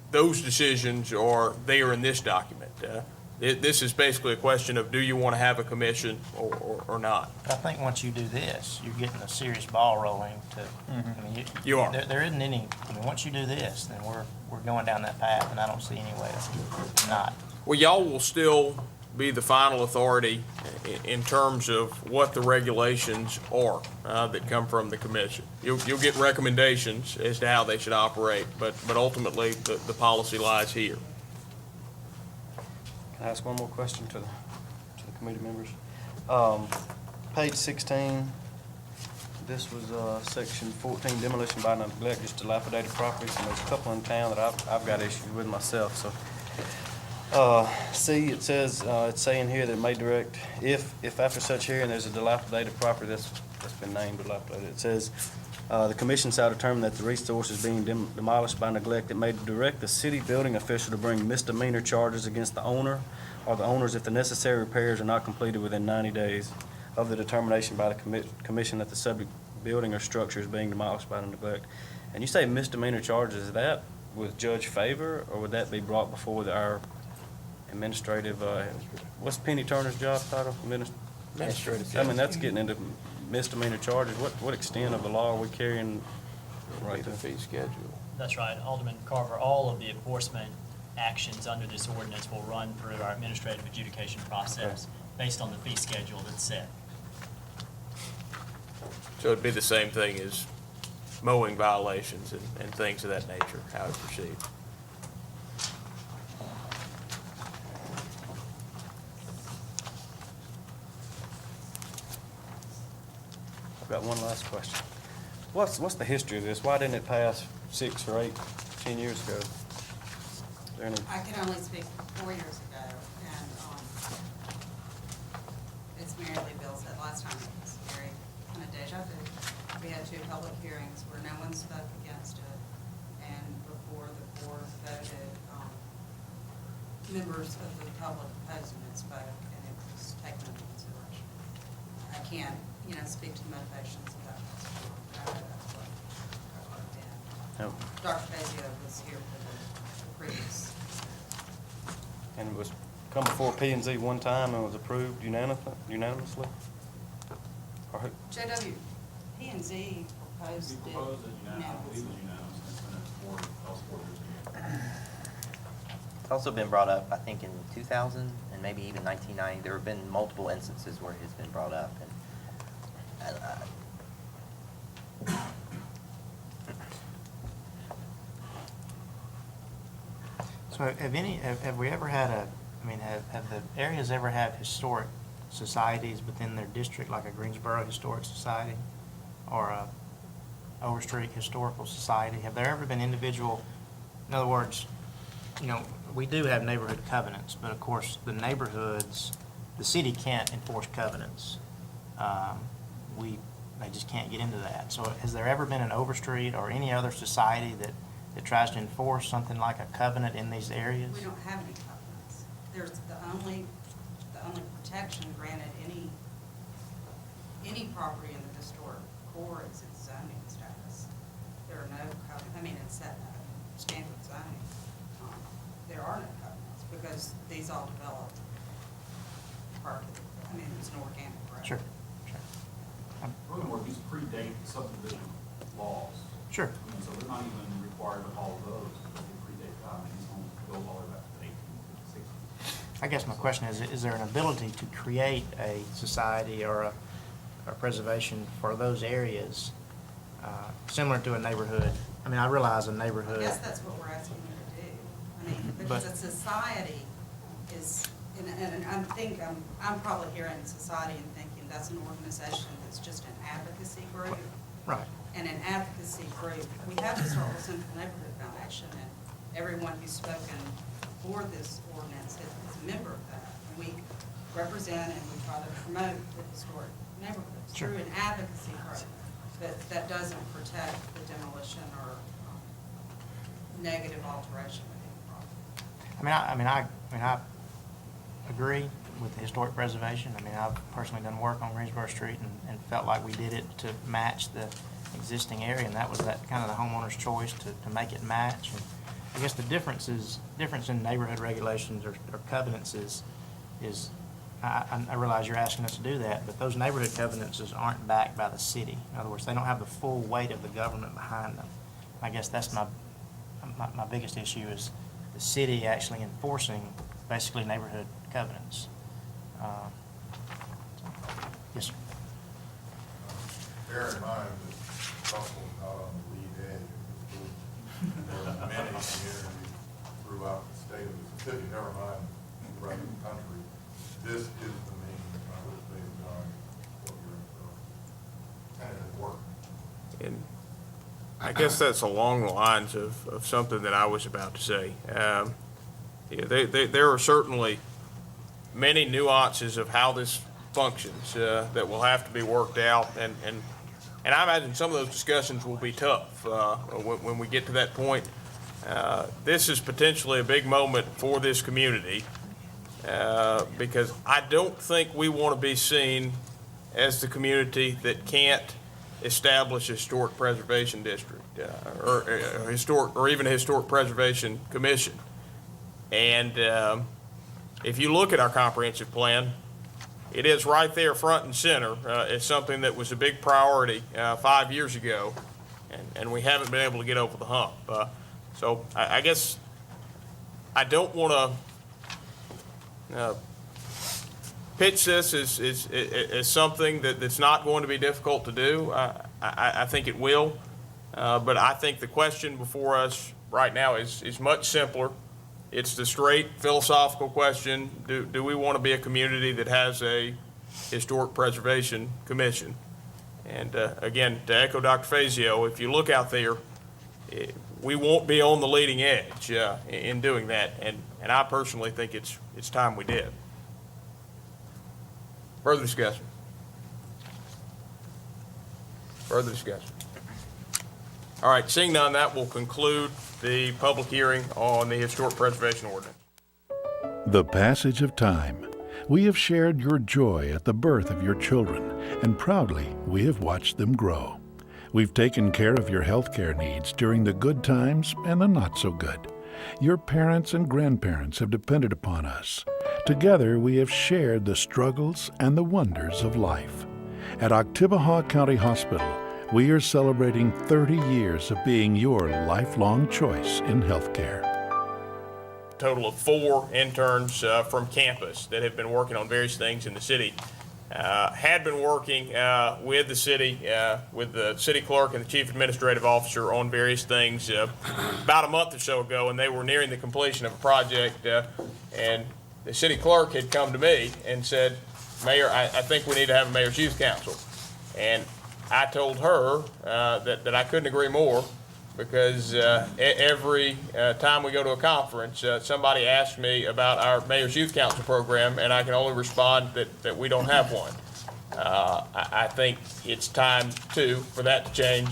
those decisions are there in this document. This is basically a question of, do you want to have a commission or not? But I think once you do this, you're getting a serious ball rolling to, I mean, You are. There isn't any, I mean, once you do this, then we're going down that path, and I don't see any way to not. Well, y'all will still be the final authority in terms of what the regulations are that come from the commission. You'll get recommendations as to how they should operate, but ultimately, the policy lies here. Can I ask one more question to the committee members? Page 16, this was section 14, demolition by neglect, just dilapidated properties, and there's a couple in town that I've got issues with myself, so. See, it says, it's saying here that it may direct, if after such hearing there's a dilapidated property that's been named dilapidated, it says, the commission shall determine that the resource is being demolished by neglect. It may direct the city building official to bring misdemeanor charges against the owner or the owners if the necessary repairs are not completed within 90 days of the determination by the commission that the subject building or structure is being demolished by the neglect. And you say misdemeanor charges, is that with Judge Favor, or would that be brought before our administrative, what's Penny Turner's job title? Administrative. I mean, that's getting into misdemeanor charges. What extent of the law are we carrying right The there? fee schedule. That's right, Alderman Carver. All of the enforcement actions under this ordinance will run through our administrative adjudication process based on the fee schedule that's set. So it'd be the same thing as mowing violations and things of that nature, how it proceeds. I've got one last question. What's the history of this? Why didn't it pass 6 or 8, 10 years ago? Is there any? I can only speak 4 years ago, and as Mary Lee Bill said last time, it was very kind of deja vu. We had 2 public hearings where no one spoke against it, and before the board voted, members of the public opposing it spoke, and it was taken into consideration. I can't, speak to the motivations of that. But I know that's what did. No. Dr. Fazio was here for the previous. And it was come before P&Z one time and was approved unanimously? Or who? JW, P&Z proposed it unanimously. It's also been brought up, I think, in 2000 and maybe even 1990. There have been multiple instances where it has been brought up. And So have we ever had have the areas ever had historic societies within their district, like a Greensboro Historic Society or a Overstreet Historical Society? Have there ever been individual, in other words, we do have neighborhood covenants, but of course, the neighborhoods, the city can't enforce covenants. They just can't get into that. So has there ever been an Overstreet or any other society that tries to enforce something like a covenant in these areas? We don't have any covenants. There's the only protection granted any property in the historic core is its zoning status. There are no covenants, it's set standard zoning. There are no covenants because these all developed prior to, it's an organic growth. Sure. Furthermore, these predate subdivision laws. Sure. So they're not even required to follow those because they predate God. These homes go all the way back to 1860. I guess my question is there an ability to create a society or a preservation for those areas, similar to a neighborhood? I realize a neighborhood. I guess that's what we're asking you to do. Because a society is, and I'm probably hearing society and thinking that's an organization that's just an advocacy group. Right. And an advocacy group, we have the Starkville Central Neighborhood Foundation, and everyone who's spoken for this ordinance is a member of that. And we represent and we try to promote the historic neighborhoods through an advocacy group. But that doesn't protect the demolition or negative alteration of any property. I agree with the historic preservation. I've personally done work on Greensboro Street and felt like we did it to match the existing area, and that was that kind of the homeowner's choice to make it match. I guess the difference in neighborhood regulations or covenants is, I realize you're asking us to do that, but those neighborhood covenants aren't backed by the city. In other words, they don't have the full weight of the government behind them. I guess that's my biggest issue is the city actually enforcing basically neighborhood covenants. Yes, sir. Bear in mind that Russell is not on the lead edge of this. There are many communities throughout the state of Mississippi, never mind the rest of the country. This is the means by which they've done what you're inferring. And it has worked. And I guess that's along the lines of something that I was about to say. There are certainly many nuances of how this functions that will have to be worked out, and I imagine some of those discussions will be tough when we get to that point. This is potentially a big moment for this community because I don't think we want to be seen as the community that can't establish a historic preservation district or even a historic preservation commission. And if you look at our comprehensive plan, it is right there front and center. It's something that was a big priority 5 years ago, and we haven't been able to get over the hump. So I guess I don't want to pitch this as something that's not going to be difficult to do. I think it will, but I think the question before us right now is much simpler. It's the straight philosophical question: do we want to be a community that has a historic preservation commission? And again, to echo Dr. Fazio, if you look out there, we won't be on the leading edge in doing that, and I personally think it's time we did. Further discussion? Further discussion? All right, seeing none, that will conclude the public hearing on the historic preservation ordinance. The passage of time. We have shared your joy at the birth of your children, and proudly we have watched them grow. We've taken care of your health care needs during the good times and the not so good. Your parents and grandparents have depended upon us. Together we have shared the struggles and the wonders of life. At Oktibbeha County Hospital, we are celebrating 30 years of being your lifelong choice in healthcare. Total of 4 interns from campus that have been working on various things in the city. Had been working with the city, with the city clerk and the chief administrative officer on various things about a month or so ago, and they were nearing the completion of a project, and the city clerk had come to me and said, Mayor, I think we need to have a mayor's youth council. And I told her that I couldn't agree more, because every time we go to a conference, somebody asks me about our Mayor's Youth Council program, and I can only respond that we don't have one. I think it's time, too, for that to change,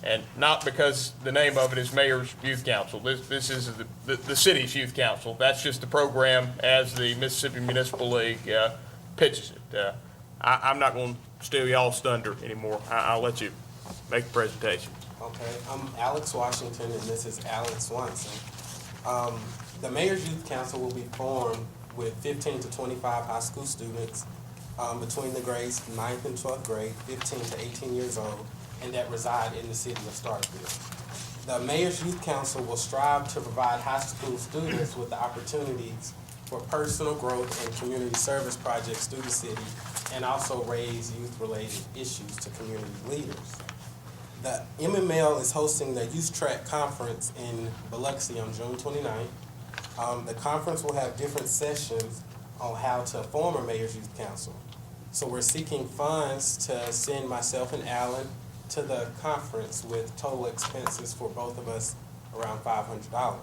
and not because the name of it is Mayor's Youth Council. This is the city's youth council. That's just the program as the Mississippi Municipal League pitches it. I'm not going to steal y'all's thunder anymore. I'll let you make the presentation. Okay, I'm Alex Washington, and this is Alex Swanson. The Mayor's Youth Council will be formed with 15 to 25 high school students between the grades 9th and 12th grade, 15 to 18 years old, and that reside in the city of Starkville. The Mayor's Youth Council will strive to provide high school students with the opportunities for personal growth and community service projects through the city, and also raise youth-related issues to community leaders. The MML is hosting the Youth Track Conference in Biloxi on June 29th. The conference will have different sessions on how to form a Mayor's Youth Council. So we're seeking funds to send myself and Alan to the conference with total expenses for both of us around $500.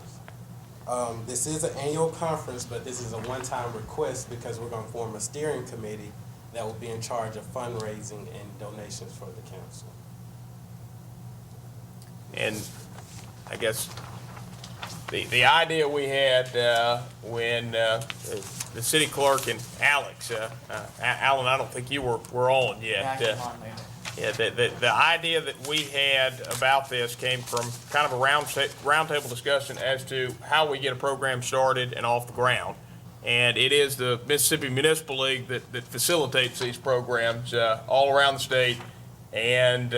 This is an annual conference, but this is a one-time request because we're going to form a steering committee that will be in charge of fundraising and donations for the council. And I guess the idea we had when the city clerk and Alex, Alan, I don't think you were on yet. Yeah, the idea that we had about this came from kind of a roundtable discussion as to how we get a program started and off the ground. And it is the Mississippi Municipal League that facilitates these programs all around the state. And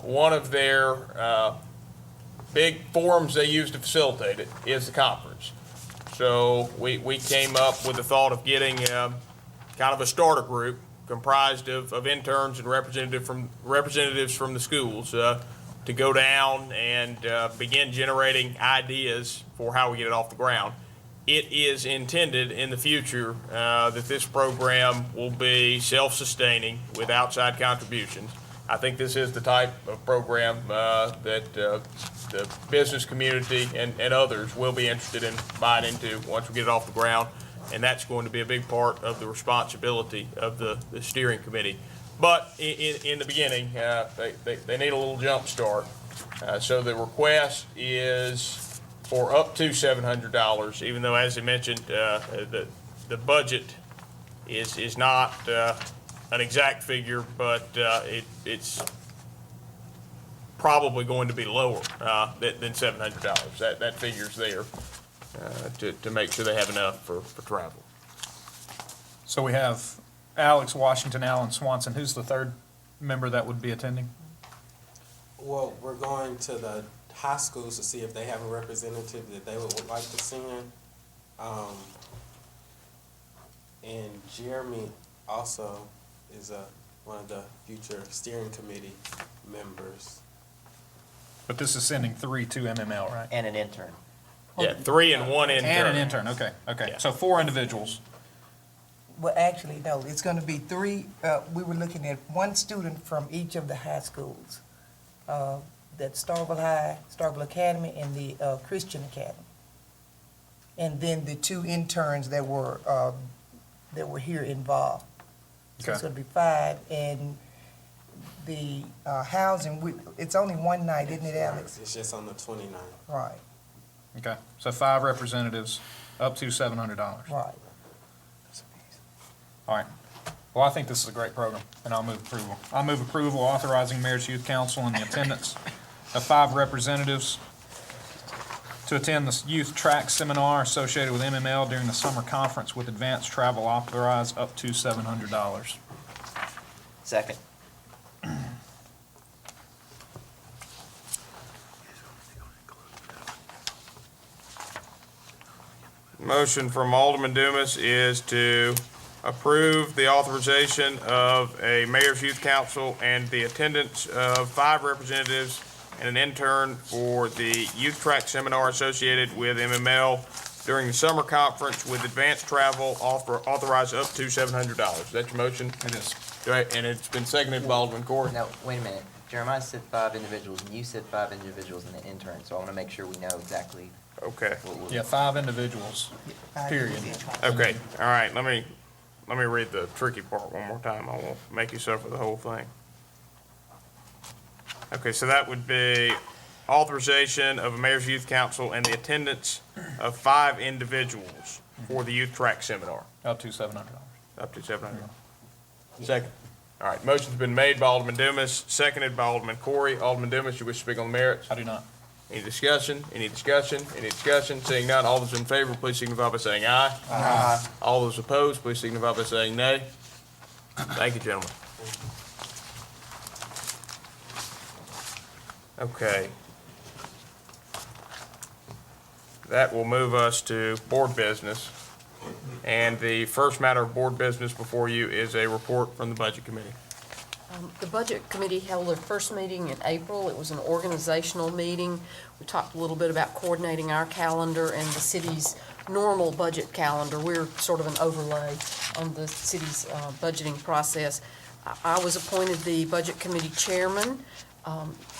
one of their big forums they use to facilitate it is the conference. So we came up with the thought of getting kind of a starter group comprised of interns and representatives from the schools to go down and begin generating ideas for how we get it off the ground. It is intended in the future that this program will be self-sustaining with outside contributions. I think this is the type of program that the business community and others will be interested in buying into once we get it off the ground. And that's going to be a big part of the responsibility of the steering committee. But in the beginning, they need a little jump start. So the request is for up to $700, even though, as I mentioned, the budget is not an exact figure, but it's probably going to be lower than $700. That figure's there to make sure they have enough for travel. So we have Alex, Washington, Allen, Swanson. Who's the third member that would be attending? Well, we're going to the high schools to see if they have a representative that they would like to send. And Jeremy also is one of the future steering committee members. But this is sending 3 to MML, right? And an intern. Yeah, 3 and 1 intern. And an intern, okay. Yeah. So 4 individuals. Well, actually, no, it's gonna be 3, we were looking at 1 student from each of the high schools. That Starkville High, Starkville Academy, and the Christian Academy. And then the 2 interns that were here involved. So it's Okay. gonna be 5, and the housing, it's only one night, isn't it, Alex? It's just on the 29th. Right, Okay, so 5 representatives, up to $700. right. All right. Well, I think this is a great program, and I'll move approval. I'll move approval authorizing Mayor's Youth Council and the attendance of 5 representatives to attend the youth track seminar associated with MML during the summer conference with advanced travel authorized up to $700. Second. Motion from Alderman Dumas is to approve the authorization of a mayor's youth council and the attendance of 5 representatives and an intern for the youth track seminar associated with MML during the summer conference with advanced travel authorized up to $700. Is that your motion? It is. Right, and it's been seconded by Alderman Corey. No, wait a minute. Jeremiah said 5 individuals, and you said 5 individuals and an intern, so I want to make sure we know exactly Okay. what we're. Yeah, 5 individuals, period. Okay, all right, let me read the tricky part one more time. I won't make you suffer the whole thing. Okay, so that would be authorization of a mayor's youth council and the attendance of 5 individuals for the youth track seminar. Up to $700. Up to $700. Second. All right, motion's been made by Alderman Dumas, seconded by Alderman Corey. Alderman Dumas, you wish to speak on the merits? I do not. Any discussion? Any discussion? Any discussion? Seeing none, all those in favor, please signify by saying aye. Aye. All those opposed, please signify by saying nay. Thank you, gentlemen. Okay. That will move us to board business. And the first matter of board business before you is a report from the Budget Committee. The Budget Committee held their first meeting in April. It was an organizational meeting. We talked a little bit about coordinating our calendar and the city's normal budget calendar. We're sort of an overlay on the city's budgeting process. I was appointed the Budget Committee Chairman.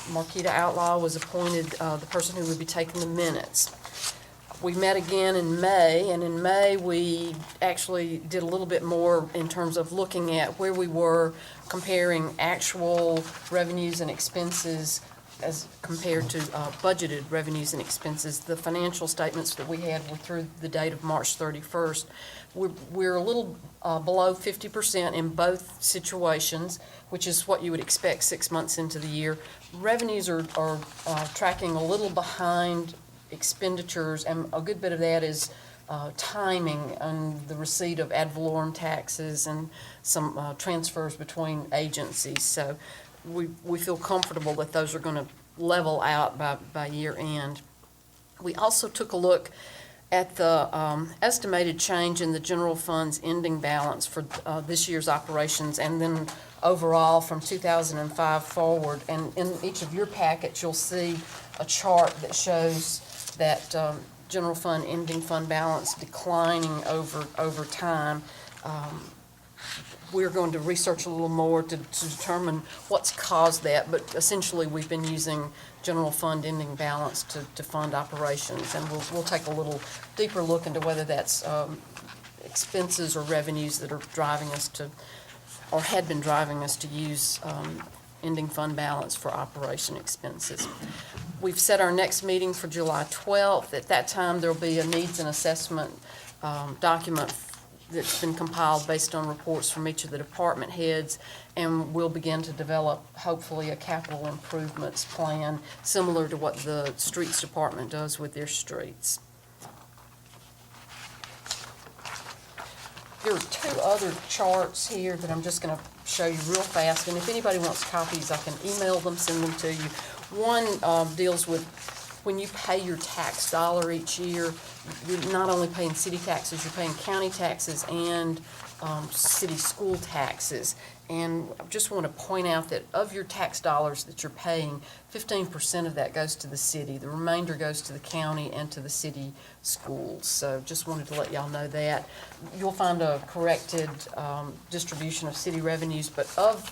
Marquita Outlaw was appointed the person who would be taking the minutes. We met again in May, and in May, we actually did a little bit more in terms of looking at where we were, comparing actual revenues and expenses as compared to budgeted revenues and expenses. The financial statements that we had were through the date of March 31st. We're a little below 50% in both situations, which is what you would expect 6 months into the year. Revenues are tracking a little behind expenditures, and a good bit of that is timing and the receipt of ad valorem taxes and some transfers between agencies. So we feel comfortable that those are going to level out by year end. We also took a look at the estimated change in the general fund's ending balance for this year's operations, and then overall from 2005 forward. And in each of your packets, you'll see a chart that shows that general fund ending fund balance declining over time. We're going to research a little more to determine what's caused that, but essentially we've been using general fund ending balance to fund operations, and we'll take a little deeper look into whether that's expenses or revenues that are driving us to, or had been driving us to use ending fund balance for operation expenses. We've set our next meeting for July 12th. At that time, there'll be a needs and assessment document that's been compiled based on reports from each of the department heads, and we'll begin to develop, hopefully, a capital improvements plan similar to what the streets department does with their streets. There are two other charts here that I'm just going to show you real fast, and if anybody wants copies, I can email them, send them to you. One deals with when you pay your tax dollar each year, you're not only paying city taxes, you're paying county taxes and city school taxes. And I just want to point out that of your tax dollars that you're paying, 15% of that goes to the city. The remainder goes to the county and to the city schools. So just wanted to let y'all know that. You'll find a corrected distribution of city revenues, but of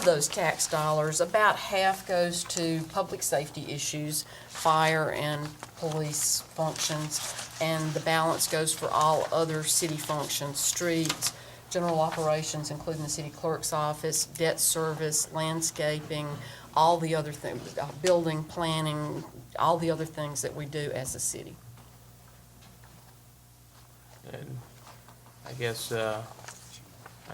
those tax dollars, about half goes to public safety issues, fire and police functions, and the balance goes for all other city functions, streets, general operations, including the city clerk's office, debt service, landscaping, all the other things, building, planning, all the other things that we do as a city. And I guess I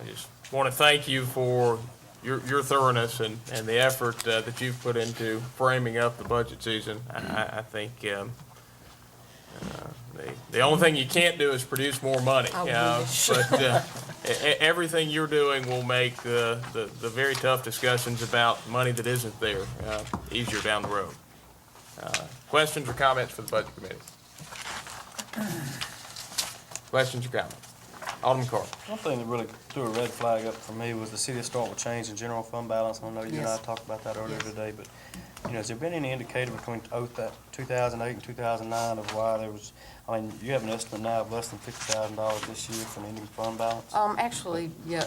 just want to thank you for your thoroughness and the effort that you've put into framing up the budget season. I think the only thing you can't do is produce more money. But everything you're doing will make the very tough discussions about money that isn't there easier down the road. Questions or comments for the Budget Committee? Questions or comments? Alderman Carter. One thing that really threw a red flag up for me was the city of Starkville change in general fund balance. I know you and I talked about that earlier today, but has there been any indicator between 2008 and 2009 of why there was, you have an estimate now of less than $50,000 this year for an ending fund balance? Actually, yeah,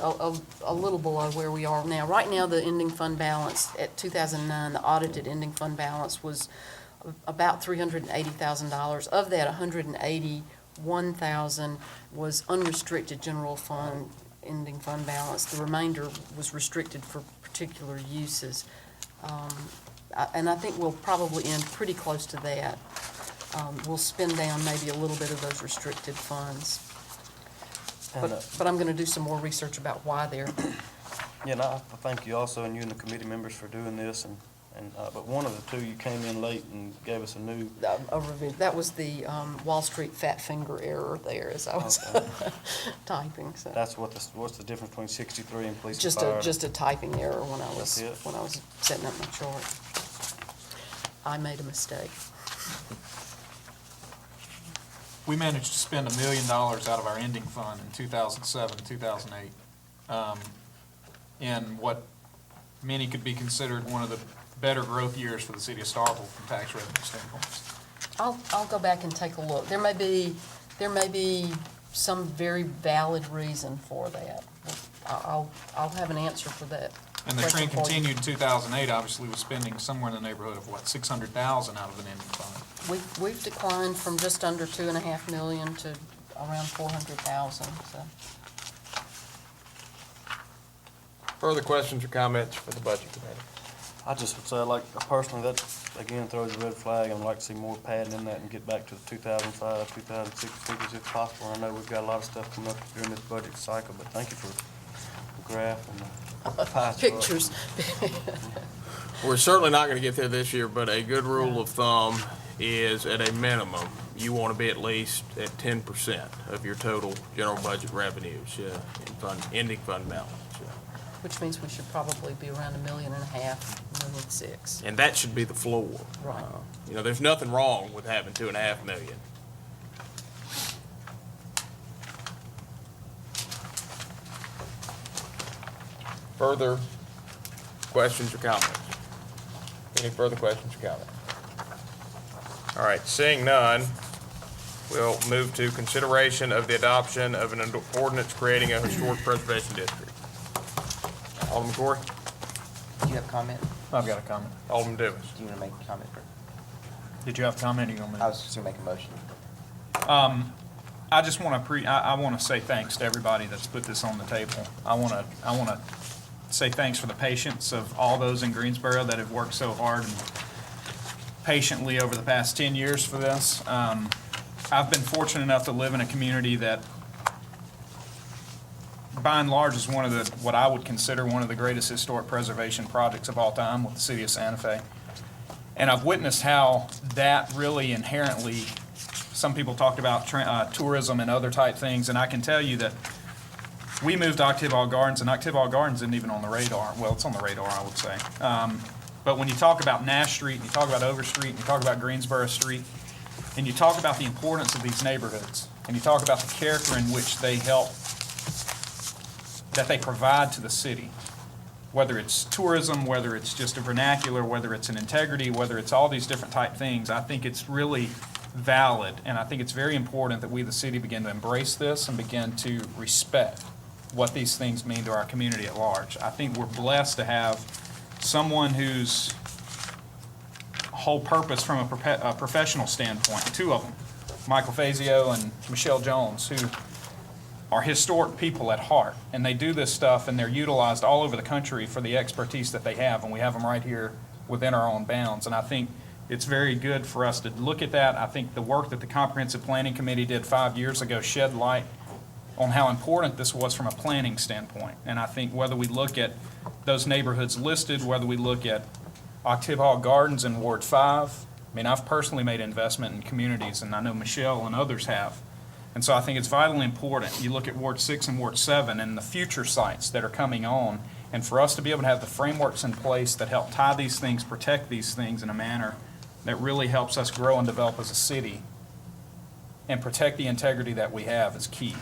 a little below where we are now. Right now, the ending fund balance at 2009, the audited ending fund balance was about $380,000. Of that, $181,000 was unrestricted general fund ending fund balance. The remainder was restricted for particular uses. And I think we'll probably end pretty close to that. We'll spend down maybe a little bit of those restricted funds. But I'm going to do some more research about why they're. Yeah, and I thank you also, and you and the committee members for doing this. But one of the two, you came in late and gave us a new. A review. That was the Wall Street fat finger error there as I was typing. So. That's what's the difference between 63 and police and fire? Just a typing error when I was setting up my chart. I made a mistake. We managed to spend $1 million out of our ending fund in 2007, 2008, in what many could be considered one of the better growth years for the city of Starkville from tax revenue standpoints. I'll go back and take a look. There may be some very valid reason for that. I'll have an answer for that. And the trend continued in 2008, obviously, with spending somewhere in the neighborhood of, what, $600,000 out of an ending fund? We've declined from just under $2.5 million to around $400,000. So. Further questions or comments for the Budget Committee? I just would say, like, personally, that, again, throws a red flag. I'd like to see more padding in that and get back to the 2005, 2006 figures if possible. I know we've got a lot of stuff coming up during this budget cycle, but thank you for the graph and the pie chart. Pictures. We're certainly not gonna get there this year, but a good rule of thumb is at a minimum, you wanna be at least at 10% of your total general budget revenues, ending fund balance. Which means we should probably be around $1.5 million, $1.6 million. And that should be the floor. Right. You know, there's nothing wrong with having 2.5 million. Further questions or comments? Any further questions or comments? All right, seeing none, we'll move to consideration of the adoption of an ordinance creating a historic preservation district. Alderman Corey? Do you have a comment? I've got a comment. Alderman Davis? Do you want to make a comment first? Did you have a comment, or you gonna I was just going to make a motion. I just want to I want to say thanks to everybody that's put this on the table. I want to say thanks for the patience of all those in Greensboro that have worked so hard and patiently over the past 10 years for this. I've been fortunate enough to live in a community that, by and large, is one of the, what I would consider one of the greatest historic preservation projects of all time with the city of Santa Fe. And I've witnessed how that really inherently, some people talked about tourism and other type things, and I can tell you that we moved to Octave Hall Gardens, and Octave Hall Gardens isn't even on the radar. Well, it's on the radar, I would say. But when you talk about Nash Street, and you talk about Overstreet, and you talk about Greensboro Street, and you talk about the importance of these neighborhoods, and you talk about the character in which they help, that they provide to the city, whether it's tourism, whether it's just a vernacular, whether it's an integrity, whether it's all these different type things, I think it's really valid, and I think it's very important that we, the city, begin to embrace this and begin to respect what these things mean to our community at large. I think we're blessed to have someone whose whole purpose from a professional standpoint, two of them, Michael Fazio and Michelle Jones, who are historic people at heart, and they do this stuff, and they're utilized all over the country for the expertise that they have, and we have them right here within our own bounds. And I think it's very good for us to look at that. I think the work that the Comprehensive Planning Committee did 5 years ago shed light on how important this was from a planning standpoint. And I think whether we look at those neighborhoods listed, whether we look at Octave Hall Gardens in Ward 5, I mean, I've personally made investment in communities, and I know Michelle and others have. And so I think it's vitally important. You look at Ward 6 and Ward 7 and the future sites that are coming on, and for us to be able to have the frameworks in place that help tie these things, protect these things in a manner that really helps us grow and develop as a city and protect the integrity that we have is key.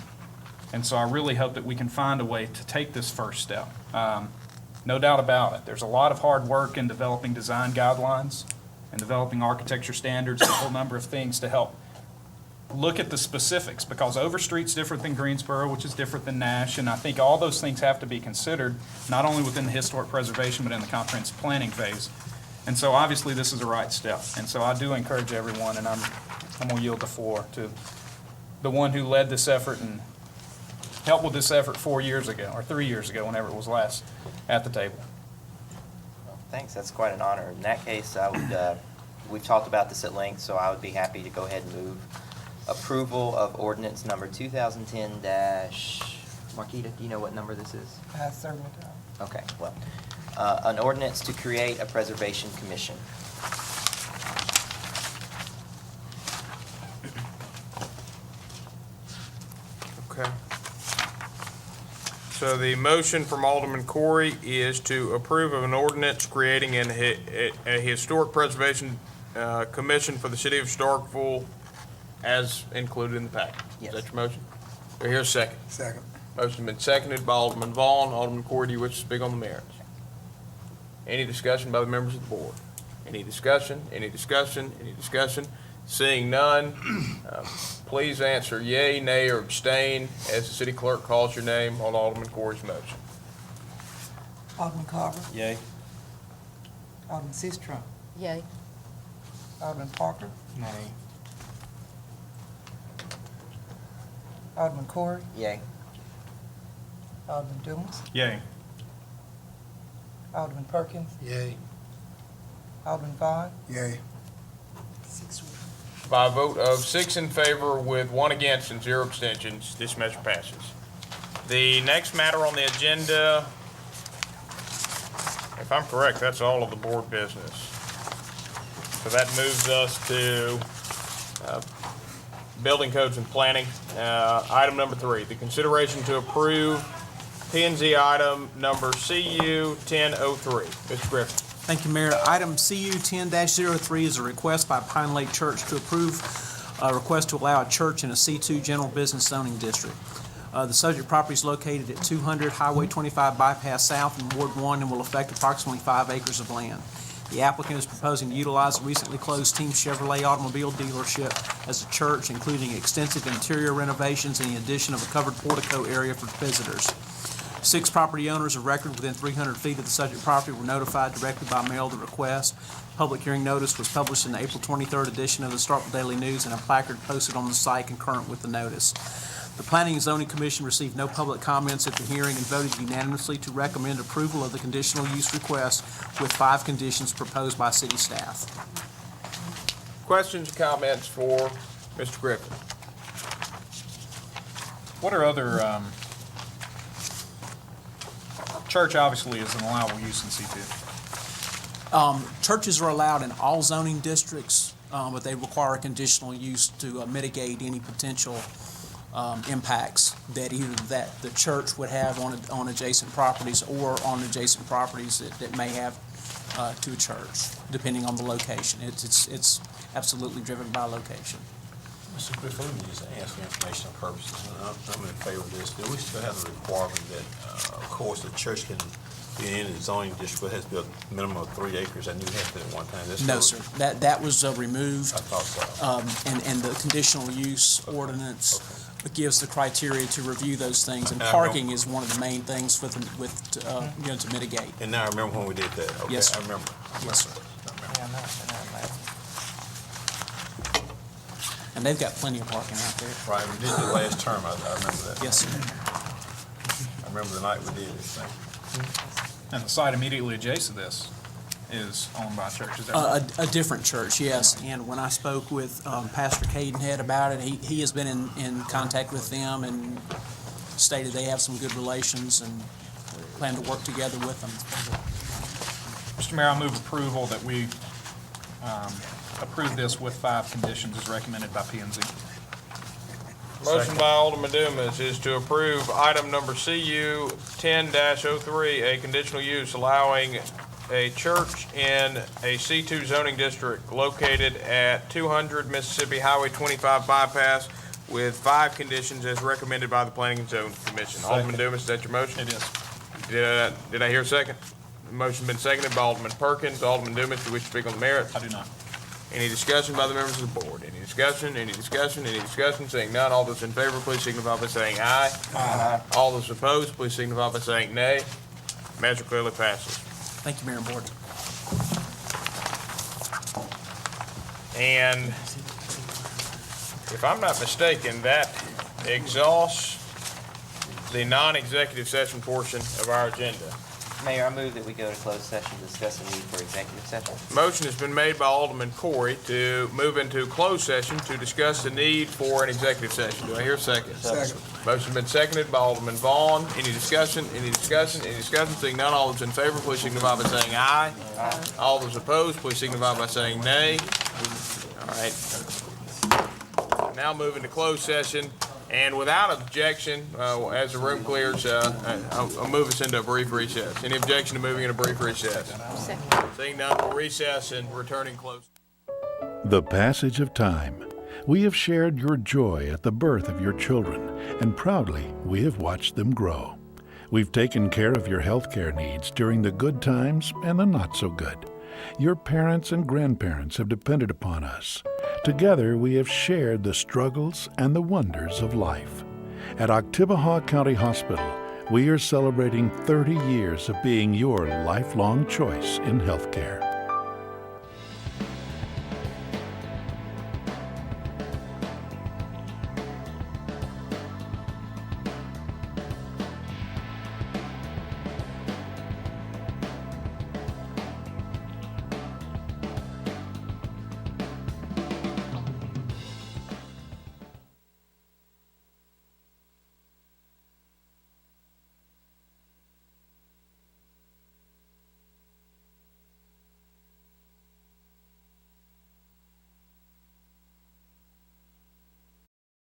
And so I really hope that we can find a way to take this first step. No doubt about it. There's a lot of hard work in developing design guidelines and developing architecture standards and a whole number of things to help look at the specifics, because Overstreet's different than Greensboro, which is different than Nash, and I think all those things have to be considered, not only within the historic preservation, but in the comprehensive planning phase. And so obviously this is the right step. And so I do encourage everyone, and I'm going to yield the floor to the one who led this effort and helped with this effort 4 years ago, or 3 years ago, whenever it was last at the table. Well, thanks, that's quite an honor. In that case, I would, we've talked about this at length, so I would be happy to go ahead and move approval of ordinance number 2010 Marquita, do you know what number this is? I certainly don't. Okay, well, an ordinance to create a preservation commission. Okay. So the motion from Alderman Corey is to approve of an ordinance creating a historic preservation commission for the city of Starkville as included in the packet. Yes. Is that your motion? Do I hear a second? Second. Motion's been seconded by Alderman Vaughn. Alderman Corey, do you wish to speak on the merits? Any discussion by the members of the board? Any discussion? Any discussion? Any discussion? Seeing none, please answer yea, nay, or abstain as the city clerk calls your name on Alderman Corey's motion. Alderman Carver, Yay. Alderman Sistrum, Yay. Alderman Parker, Nay. Alderman Corey, Yay. Alderman Dumas, Yay. Alderman Perkins, Yay. Alderman Vaughn. Yay. By a vote of 6 in favor with 1 against and 0 abstentions, this measure passes. The next matter on the agenda, if I'm correct, that's all of the board business. So that moves us to building codes and planning. Item number 3, the consideration to approve P&Z item number CU 1003. Mr. Griffin. Thank you, Mayor. Item CU 10-03 is a request by Pine Lake Church to approve a request to allow a church in a C2 general business zoning district. The subject property is located at 200 Highway 25 Bypass South in Ward 1 and will affect approximately 5 acres of land. The applicant is proposing to utilize a recently closed Team Chevrolet automobile dealership as a church, including extensive interior renovations and the addition of a covered portico area for visitors. 6 property owners of record within 300 feet of the subject property were notified directly by mail of the request. Public hearing notice was published in the April 23rd edition of the Starkville Daily News and a placard posted on the site concurrent with the notice. The Planning and Zoning Commission received no public comments at the hearing and voted unanimously to recommend approval of the conditional use request with 5 conditions proposed by city staff. Questions or comments for Mr. Griffin? What are other, church obviously is an allowable use in C2. Churches are allowed in all zoning districts, but they require a conditional use to mitigate any potential impacts that either that the church would have on adjacent properties or on adjacent properties that may have to a church, depending on the location. It's absolutely driven by location. Mr. Griffin, let me just ask for informational purposes. I'm in favor of this. Do we still have the requirement that, of course, the church can be in the zoning district but has built a minimum of 3 acres? I knew we had to at one time. No, sir. That was removed. I thought so. And the conditional use ordinance gives the criteria to review those things, and And I parking is one of the main things to mitigate. And now I remember when we did that. Okay, Yes, sir. I remember. Yes, sir. Yeah, I'm not sure that. And they've got plenty of parking out there. Right, we did the last term. I remember that. Yes, sir. I remember the night we did this thing. And the site immediately adjacent to this is owned by a church, is that right? A different church, yes. And when I spoke with Pastor Cadenhead about it, he has been in contact with them and stated they have some good relations and plan to work together with them. Mr. Mayor, I move approval that we approve this with 5 conditions as recommended by P&Z. Motion by Alderman Dumas is to approve item number CU 10-03, a conditional use allowing a church in a C2 zoning district located at 200 Mississippi Highway 25 bypass with 5 conditions as recommended by the Planning and Zoning Commission. Alderman Dumas, is that your motion? It is. Did I hear a second? The motion been seconded by Alderman Perkins. Alderman Dumas, do you wish to speak on the merits? I do not. Any discussion by the members of the board? Any discussion, any discussion, any discussion? Seeing none, all those in favor, please signify by saying aye. Aye. All those opposed, please signify by saying nay. Measure clearly passes. Thank you, Mayor and Board. And if I'm not mistaken, that exhausts the non-executive session portion of our agenda. Mayor, I move that we go to closed session to discuss the need for executive session. Motion has been made by Alderman Corey to move into closed session to discuss the need for an executive session. Do I hear a second? Second. Motion's been seconded by Alderman Vaughn. Any discussion? Any discussion? Any discussion? Seeing none, all those in favor, please signify by saying aye. Aye. All those opposed, please signify by saying nay. All right. Now moving to closed session. And without objection, as the room clears, I'll move us into a brief recess. Any objection to moving in a brief recess? Seeing none, we'll recess and returning close. The passage of time. We have shared your joy at the birth of your children, and proudly we have watched them grow. We've taken care of your health care needs during the good times and the not so good. Your parents and grandparents have depended upon us. Together we have shared the struggles and the wonders of life. At Oktibbeha County Hospital, we are celebrating 30 years of being your lifelong choice in healthcare.